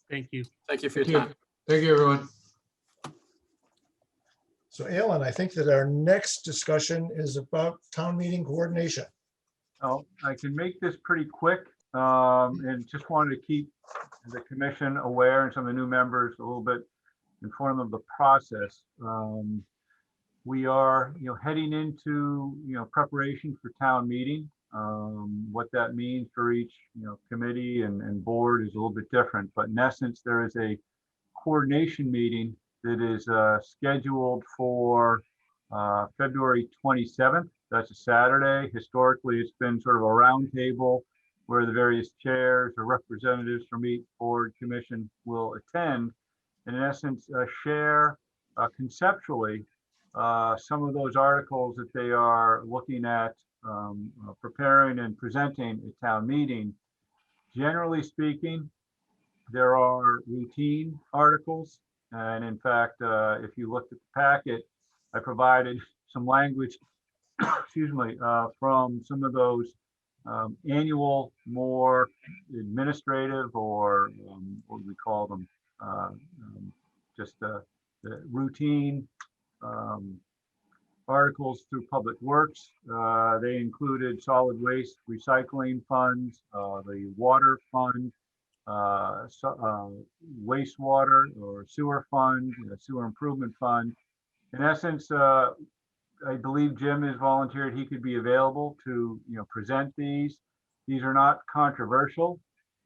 Speaker 15: Thank you.
Speaker 11: Thank you for your time.
Speaker 10: Thank you, everyone.
Speaker 1: So Alan, I think that our next discussion is about town meeting coordination.
Speaker 4: Oh, I can make this pretty quick, and just wanted to keep the commission aware and some of the new members a little bit informed of the process. We are, heading into, preparation for town meeting. What that means for each, committee and board is a little bit different, but in essence, there is a coordination meeting that is scheduled for February 27th. That's a Saturday. Historically, it's been sort of a round table where the various chairs or representatives from each board commission will attend, and in essence, share conceptually some of those articles that they are looking at preparing and presenting at town meeting. Generally speaking, there are routine articles. And in fact, if you looked at the packet, I provided some language, excuse me, from some of those annual, more administrative, or what do we call them? Just the routine articles through Public Works. They included solid waste recycling funds, the water fund, wastewater or sewer fund, sewer improvement fund. In essence, I believe Jim has volunteered he could be available to present these. These are not controversial.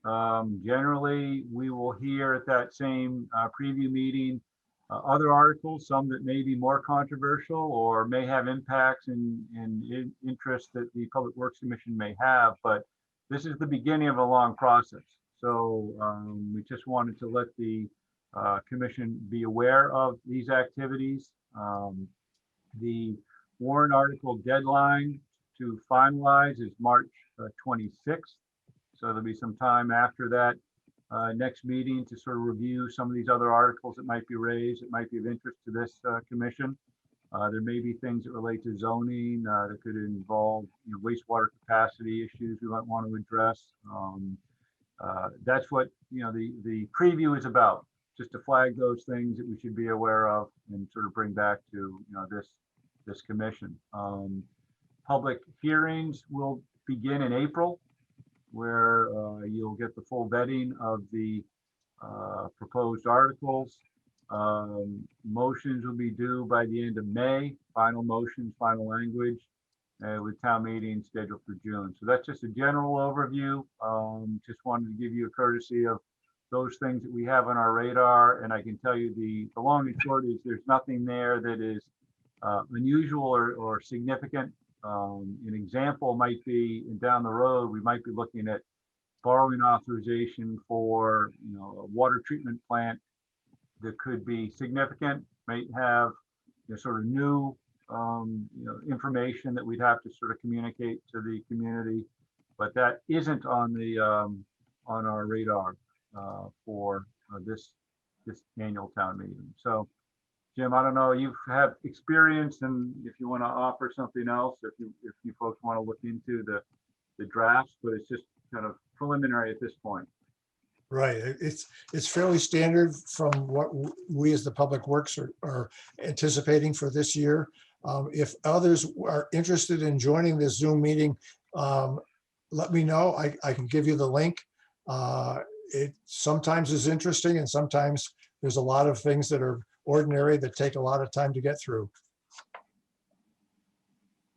Speaker 4: Generally, we will hear at that same preview meeting other articles, some that may be more controversial or may have impacts and interests that the Public Works Commission may have. But this is the beginning of a long process. So we just wanted to let the commission be aware of these activities. The warrant article deadline to finalize is March 26th. So there'll be some time after that next meeting to sort of review some of these other articles that might be raised, that might be of interest to this commission. There may be things that relate to zoning that could involve wastewater capacity issues we might want to address. That's what the preview is about, just to flag those things that we should be aware of and sort of bring back to this commission. Public hearings will begin in April, where you'll get the full vetting of the proposed articles. Motions will be due by the end of May, final motions, final language, with town meeting scheduled for June. So that's just a general overview. Just wanted to give you a courtesy of those things that we have on our radar. And I can tell you the long and short is there's nothing there that is unusual or significant. An example might be down the road, we might be looking at borrowing authorization for a water treatment plant that could be significant, might have sort of new information that we'd have to sort of communicate to the community, but that isn't on the on our radar for this annual town meeting. So Jim, I don't know, you have experience, and if you want to offer something else, if you folks want to look into the drafts, but it's just kind of preliminary at this point.
Speaker 1: Right. It's fairly standard from what we as the Public Works are anticipating for this year. If others are interested in joining this Zoom meeting, let me know. I can give you the link. It sometimes is interesting, and sometimes there's a lot of things that are ordinary that take a lot of time to get through.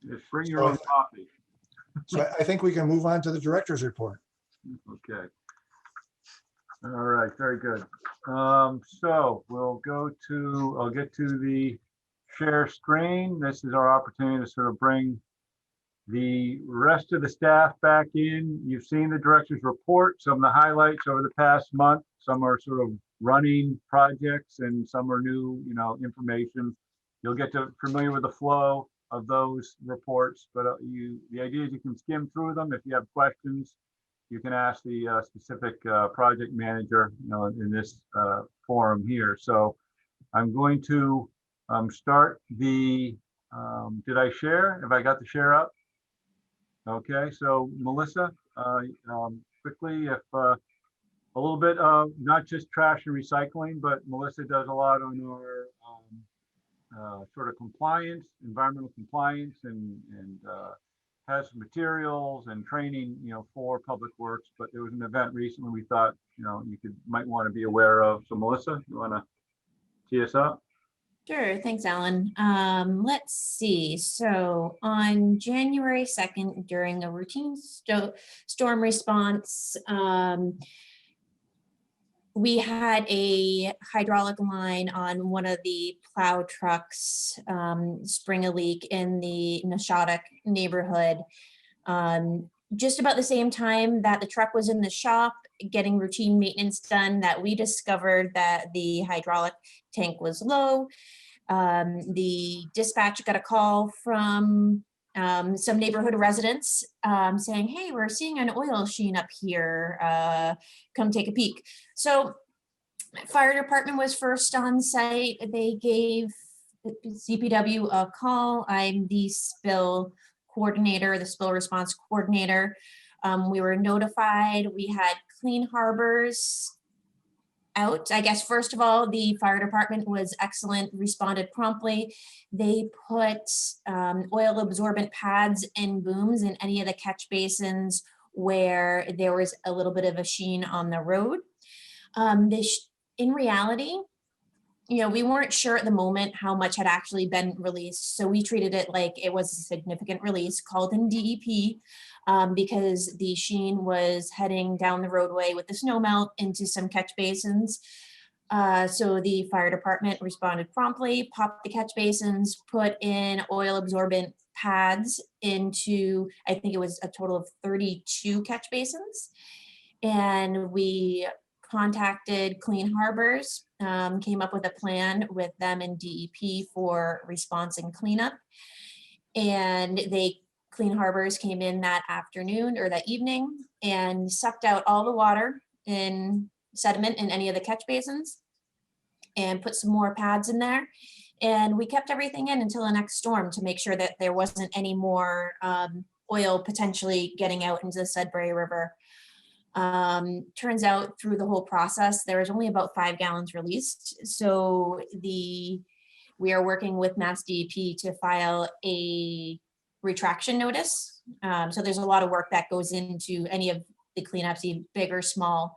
Speaker 4: Just bring your own coffee.
Speaker 1: So I think we can move on to the director's report.
Speaker 4: Okay. All right, very good. So we'll I'll get to the share screen. This is our opportunity to sort of bring the rest of the staff back in. You've seen the director's report, some of the highlights over the past month. Some are sort of running projects and some are new, information. You'll get familiar with the flow of those reports, but the idea is you can skim through them. If you have questions, you can ask the specific project manager, in this forum here. So I'm going to start the, did I share? Have I got the share up? Okay, so Melissa, quickly, if a little bit of not just trash and recycling, but Melissa does a lot on our sort of compliance, environmental compliance, and has materials and training, for Public Works. But there was an event recently we thought, might want to be aware of. So Melissa, you want to tee us up?
Speaker 9: Sure, thanks, Alan. Let's see. So on January 2nd, during a routine storm response, we had a hydraulic line on one of the plow trucks spring a leak in the Nashotah neighborhood. Just about the same time that the truck was in the shop getting routine maintenance done, that we discovered that the hydraulic tank was low. The dispatch got a call from some neighborhood residents saying, hey, we're seeing an oil sheen up here, come take a peek. So fire department was first on site. They gave CPW a call. I'm the spill coordinator, the spill response coordinator. We were notified. We had Clean Harbors out. I guess, first of all, the fire department was excellent, responded promptly. They put oil absorbent pads and booms in any of the catch basins where there was a little bit of a sheen on the road. In reality, we weren't sure at the moment how much had actually been released. So we treated it like it was a significant release, called in DEP, because the sheen was heading down the roadway with the snow melt into some catch basins. So the fire department responded promptly, popped the catch basins, put in oil absorbent pads into, I think it was a total of 32 catch basins. And we contacted Clean Harbors, came up with a plan with them and DEP for response and cleanup. And Clean Harbors came in that afternoon or that evening and sucked out all the water and sediment in any of the catch basins and put some more pads in there. And we kept everything in until the next storm to make sure that there wasn't any more oil potentially getting out into the Sudbury River. Turns out through the whole process, there was only about 5 gallons released. So we are working with Mass DEP to file a retraction notice. So there's a lot of work that goes into any of the cleanups, big or small.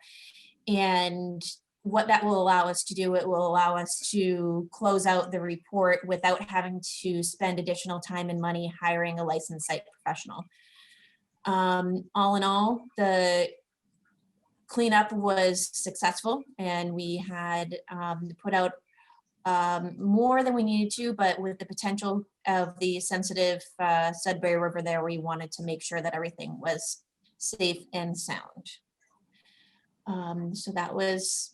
Speaker 9: And what that will allow us to do, it will allow us to close out the report without having to spend additional time and money hiring a licensed site professional. All in all, the cleanup was successful, and we had put out more than we needed to, but with the potential of the sensitive Sudbury River there, we wanted to make sure that everything was safe and sound. So that was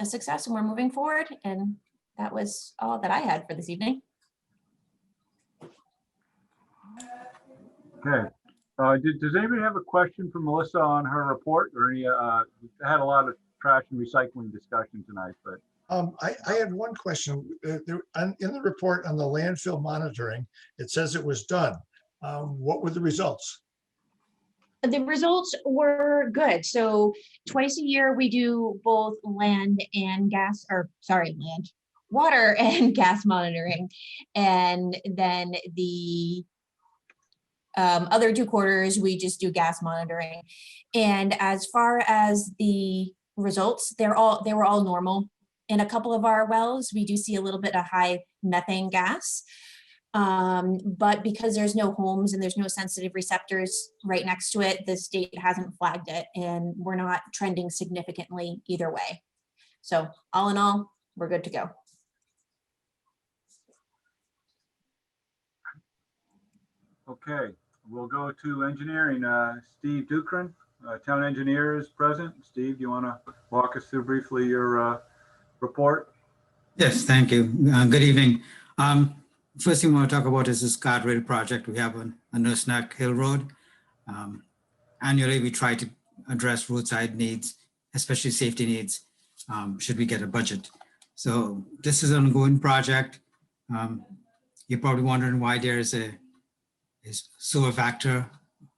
Speaker 9: a success, and we're moving forward, and that was all that I had for this evening.
Speaker 4: Okay. Does anybody have a question for Melissa on her report, or any? We had a lot of trash and recycling discussion tonight, but
Speaker 1: I had one question. In the report on the landfill monitoring, it says it was done. What were the results?
Speaker 9: The results were good. So twice a year, we do both water and gas monitoring. And then the other 2 quarters, we just do gas monitoring. And as far as the results, they were all normal. In a couple of our wells, we do see a little bit of high methane gas. But because there's no homes and there's no sensitive receptors right next to it, the state hasn't flagged it, and we're not trending significantly either way. So all in all, we're good to go.
Speaker 4: okay. We'll go to engineering. Steve Dukran, town engineer, is present. Steve, do you want to walk us through briefly your report?
Speaker 16: Yes, thank you. Good evening. First thing I want to talk about is this guardrail project we have on Nurse Neck Hill Road. Annually, we try to address roadside needs, especially safety needs, should we get a budget. So this is an ongoing project. You're probably wondering why there is a sewer factor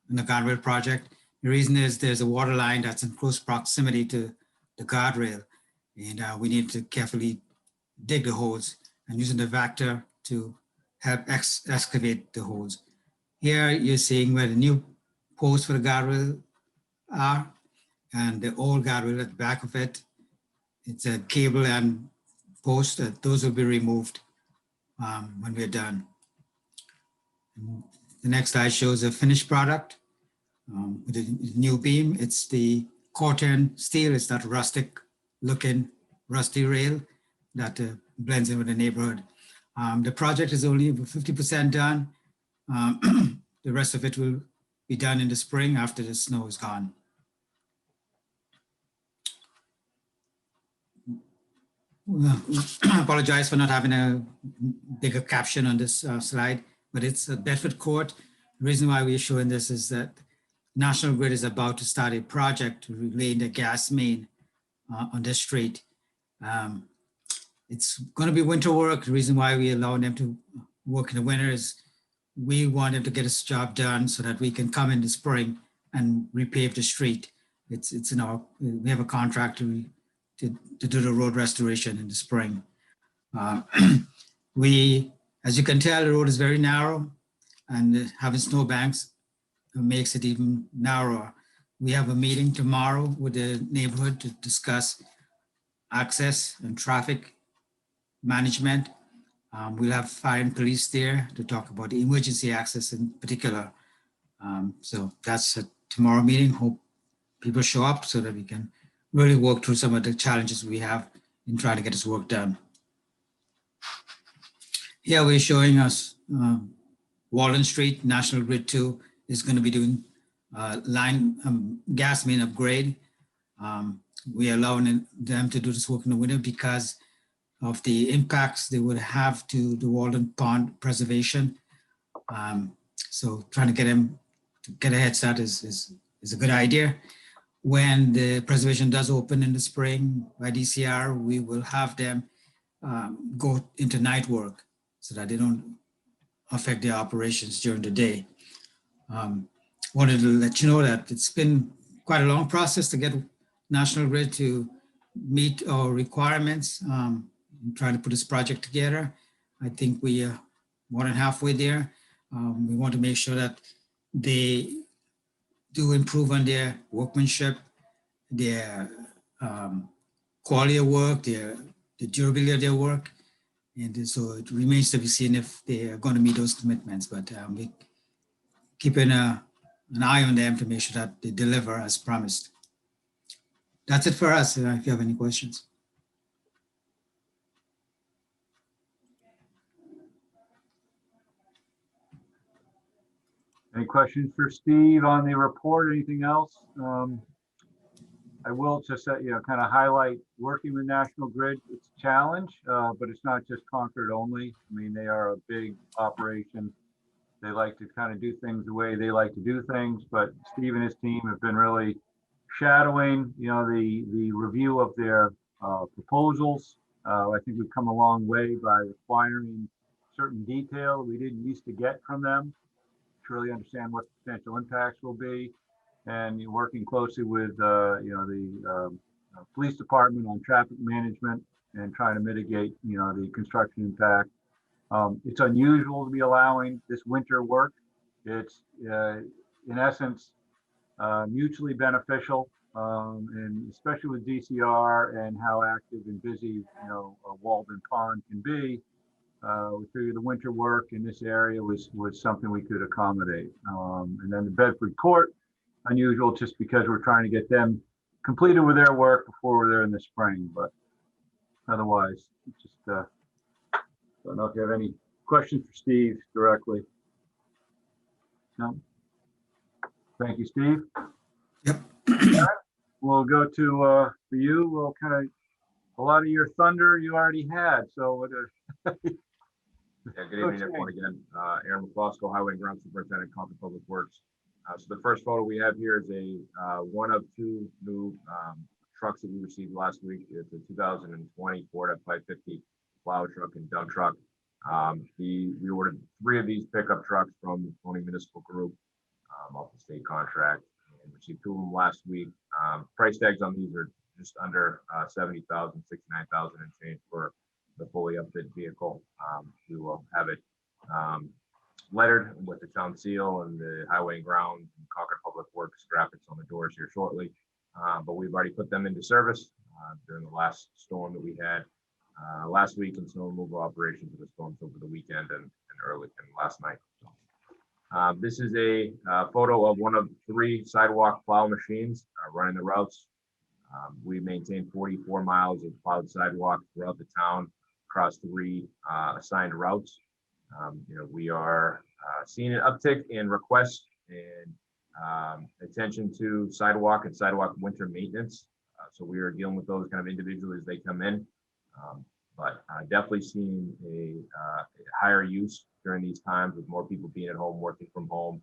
Speaker 16: in the guardrail project. The reason is there's a water line that's in close proximity to the guardrail, and we need to carefully dig the holes and using the Vector to help excavate the holes. Here you're seeing where the new posts for the guardrail are, and the old guardrail at the back of it. It's a cable and post. Those will be removed when we're done. And the next slide shows a finished product with a new beam. It's the Corten steel. It's that rustic looking rusty rail that blends in with the neighborhood. The project is only 50% done. The rest of it will be done in the spring after the snow is gone. I apologize for not having a bigger caption on this slide, but it's a Bedford Court. The reason why we're showing this is that National Grid is about to start a project to relay the gas main on this street. It's going to be winter work. The reason why we allow them to work in the winter is we want them to get this job done so that we can come in the spring and repave the street. It's in our, we have a contract to do the road restoration in the spring. As you can tell, the road is very narrow, and having snowbanks makes it even narrower. We have a meeting tomorrow with the neighborhood to discuss access and traffic management. We'll have fire and police there to talk about the emergency access in particular. So that's a tomorrow meeting. Hope people show up so that we can really work through some of the challenges we have in trying to get this work done. Here we're showing us Walden Street, National Grid 2 is going to be doing gas main upgrade. We are allowing them to do this work in the winter because of the impacts they would have to the Walden Pond preservation. So trying to get them to get a head start is a good idea. When the preservation does open in the spring by DCR, we will have them go into night work so that they don't affect their operations during the day. Wanted to let you know that it's been quite a long process to get National Grid to meet our requirements. Trying to put this project together. I think we are more than halfway there. We want to make sure that they do improve on their workmanship, their quality of work, the durability of their work. And so it remains to be seen if they are going to meet those commitments, but we keeping an eye on them to make sure that they deliver as promised. That's it for us, if you have any questions.
Speaker 4: Any questions for Steve on the report? Anything else? I will just kind of highlight working with National Grid. It's a challenge, but it's not just Concord only. I mean, they are a big operation. They like to kind of do things the way they like to do things, but Steve and his team have been really shadowing, the review of their proposals. I think we've come a long way by requiring certain detail we didn't used to get from them to really understand what potential impacts will be, and working closely with the police department on traffic management and trying to mitigate the construction impact. It's unusual to be allowing this winter work. It's in essence mutually beneficial, and especially with DCR and how active and busy Walden Pond can be. We figured the winter work in this area was something we could accommodate. And then the Bedford Court, unusual just because we're trying to get them completed with their work before we're there in the spring, but otherwise, just don't know if you have any questions for Steve directly. No? Thank you, Steve.
Speaker 16: Yep.
Speaker 4: We'll go to for you. We'll kind of a lot of your thunder you already had. So
Speaker 7: Yeah, good evening, everyone. Again, Aaron McCloskey, Highway and Ground Superintendent, Concord Public Works. So the first photo we have here is a one of two new trucks that we received last week. It's a 2020 Ford F-550 plow truck and dump truck. We ordered 3 of these pickup trucks from the Tony Municipal Group off the state contract, and received 2 of them last week. Price tags on these are just under 70,000, 69,000 and change for the fully upfit vehicle. We will have it lettered with the town seal and the Highway and Ground and Concord Public Works graphics on the doors here shortly. But we've already put them into service during the last storm that we had last week, and snow removal operations of the storms over the weekend and early and last night. So, this is a photo of one of 3 sidewalk plow machines running the routes. We maintain 44 miles of plowed sidewalk throughout the town across 3 assigned routes. We are seeing an uptick in requests and attention to sidewalk and sidewalk winter maintenance. So we are dealing with those kind of individually as they come in. But definitely seeing a higher use during these times with more people being at home, working from home.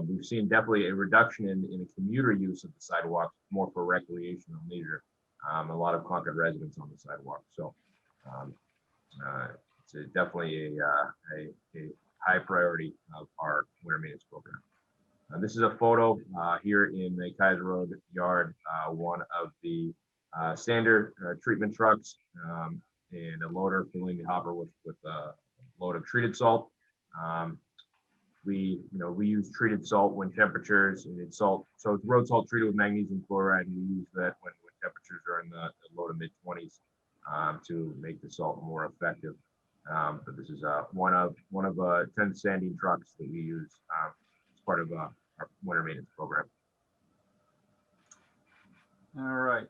Speaker 7: We've seen definitely a reduction in the commuter use of the sidewalks, more for recreational leisure. A lot of Concord residents on the sidewalk. So it's definitely a high priority of our winter maintenance program. This is a photo here in the Kaiser Road yard, one of the standard treatment trucks and a loader filling the hopper with a load of treated salt. We use treated salt when temperatures, and it's salt, so it's road salt treated with magnesium chloride, and we use that when temperatures are in the low to mid 20s to make the salt more effective. But this is one of 10 standing trucks that we use as part of our winter maintenance program.
Speaker 4: all right.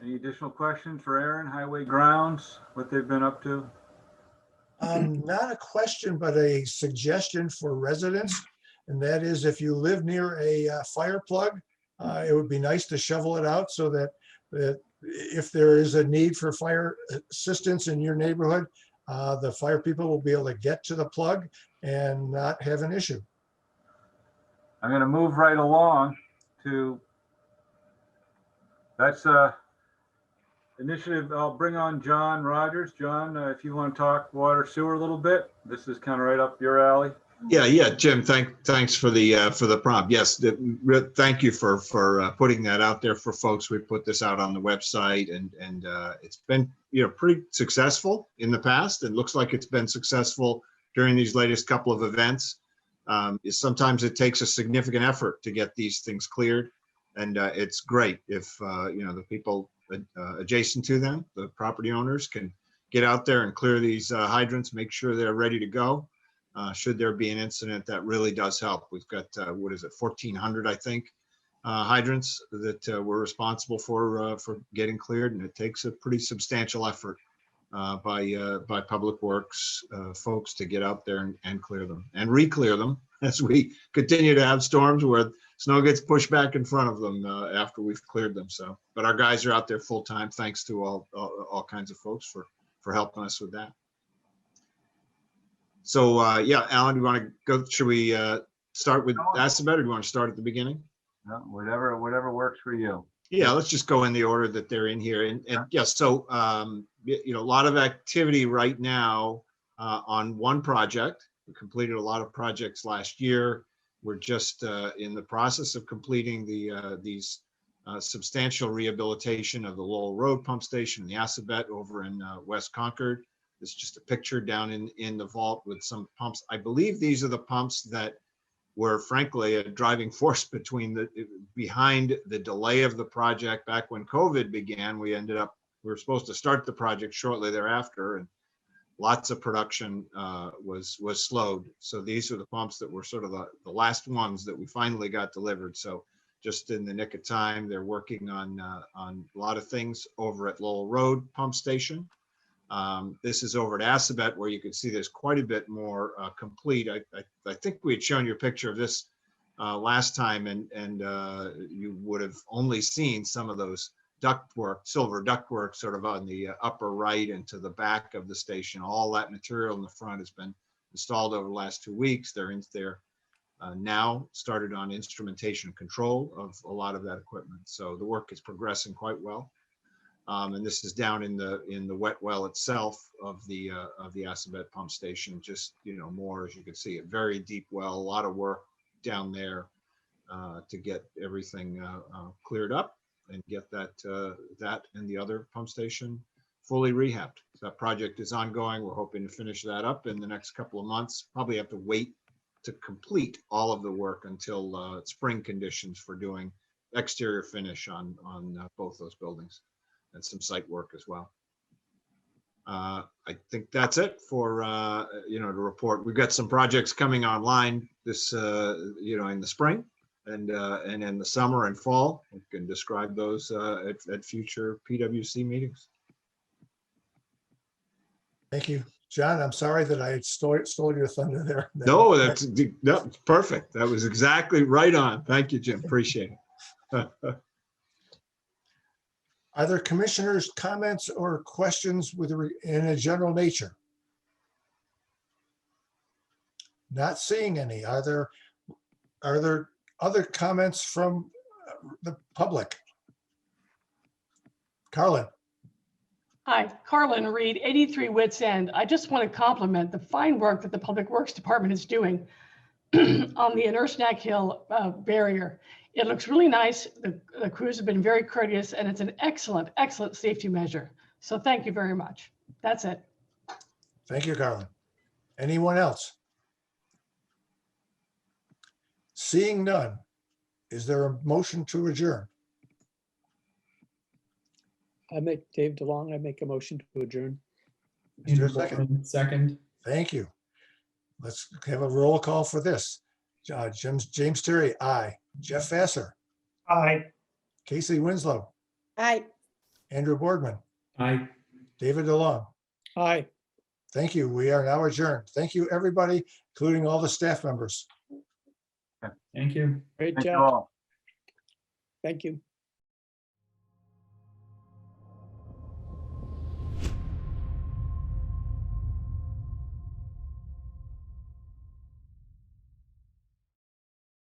Speaker 4: Any additional questions for Aaron, Highway Grounds, what they've been up to?
Speaker 1: Not a question, but a suggestion for residents. And that is if you live near a fire plug, it would be nice to shovel it out so that if there is a need for fire assistance in your neighborhood, the fire people will be able to get to the plug and not have an issue.
Speaker 4: I'm going to move right along to, that's initiative. I'll bring on John Rogers. John, if you want to talk water sewer a little bit, this is kind of right up your alley.
Speaker 14: Yeah, Jim, thanks for the prompt. Yes, thank you for putting that out there for folks. We put this out on the website, and it's been pretty successful in the past. It looks like it's been successful during these latest couple of events. Sometimes it takes a significant effort to get these things cleared, and it's great if the people adjacent to them, the property owners, can get out there and clear these hydrants, make sure they're ready to go. Should there be an incident, that really does help. We've got, 1,400, I think, hydrants that we're responsible for getting cleared, and it takes a pretty substantial effort by Public Works folks to get out there and clear them and re-clear them as we continue to have storms where snow gets pushed back in front of them after we've cleared them. So, but our guys are out there full time. Thanks to all kinds of folks for helping us with that. So yeah, Alan, do you want to go? Should we start with Assabet, or do you want to start at the beginning?
Speaker 4: No, whatever works for you.
Speaker 14: Yeah, let's just go in the order that they're in here. And yeah, so a lot of activity right now on one project. We completed a lot of projects last year. We're just in the process of completing these substantial rehabilitation of the Lowell Road pump station and the Assabet over in West Concord. It's just a picture down in the vault with some pumps. I believe these are the pumps that were frankly a driving force behind the delay of the project back when COVID began. We were supposed to start the project shortly thereafter, and lots of production was slowed. So these are the pumps that were sort of the last ones that we finally got delivered. So just in the nick of time, they're working on a lot of things over at Lowell Road pump station. This is over at Assabet, where you can see there's quite a bit more complete. I think we had shown you a picture of this last time, and you would have only seen some of those ductwork, silver ductwork, sort of on the upper right and to the back of the station. All that material in the front has been installed over the last 2 weeks. They're in there now, started on instrumentation control of a lot of that equipment. So the work is progressing quite well. And this is down in the wet well itself of the Assabet pump station. Just more, as you can see, a very deep well, a lot of work down there to get everything cleared up and get that and the other pump station fully rehabbed. So that project is ongoing. We're hoping to finish that up in the next couple of months. Probably have to wait to complete all of the work until spring conditions for doing exterior finish on both those buildings, and some site work as well. I think that's it for to report. We've got some projects coming online this in the spring and in the summer and fall. We can describe those at future PWC meetings.
Speaker 1: Thank you, John. I'm sorry that I stole your thunder there.
Speaker 14: No, that's perfect. That was exactly right on. Thank you, Jim. Appreciate it.
Speaker 1: Are there commissioners' comments or questions in a general nature? Not seeing any. Are there other comments from the public? Carlin.
Speaker 17: Hi, Carlin Reed, 83 Wits End. I just want to compliment the fine work that the Public Works Department is doing on the Unersnack Hill barrier. It looks really nice. The crews have been very courteous, and it's an excellent, excellent safety measure. So thank you very much. That's it.
Speaker 1: Thank you, Carlin. Anyone else? Seeing none, is there a motion to adjourn?
Speaker 3: Dave DeLong, I make a motion to adjourn.
Speaker 1: Is there a second?
Speaker 5: Second.
Speaker 1: Thank you. Let's have a roll call for this. James Terry, aye. Jeff Vassar.
Speaker 2: Aye.
Speaker 1: Casey Winslow.
Speaker 13: Aye.
Speaker 1: Andrew Boardman.
Speaker 5: Aye.
Speaker 1: David DeLong.
Speaker 3: Aye.
Speaker 1: Thank you. We are now adjourned. Thank you, everybody, including all the staff members.
Speaker 5: Thank you.
Speaker 3: Great
Speaker 4: Thank you
Speaker 3: job.
Speaker 4: all.
Speaker 3: Thank you.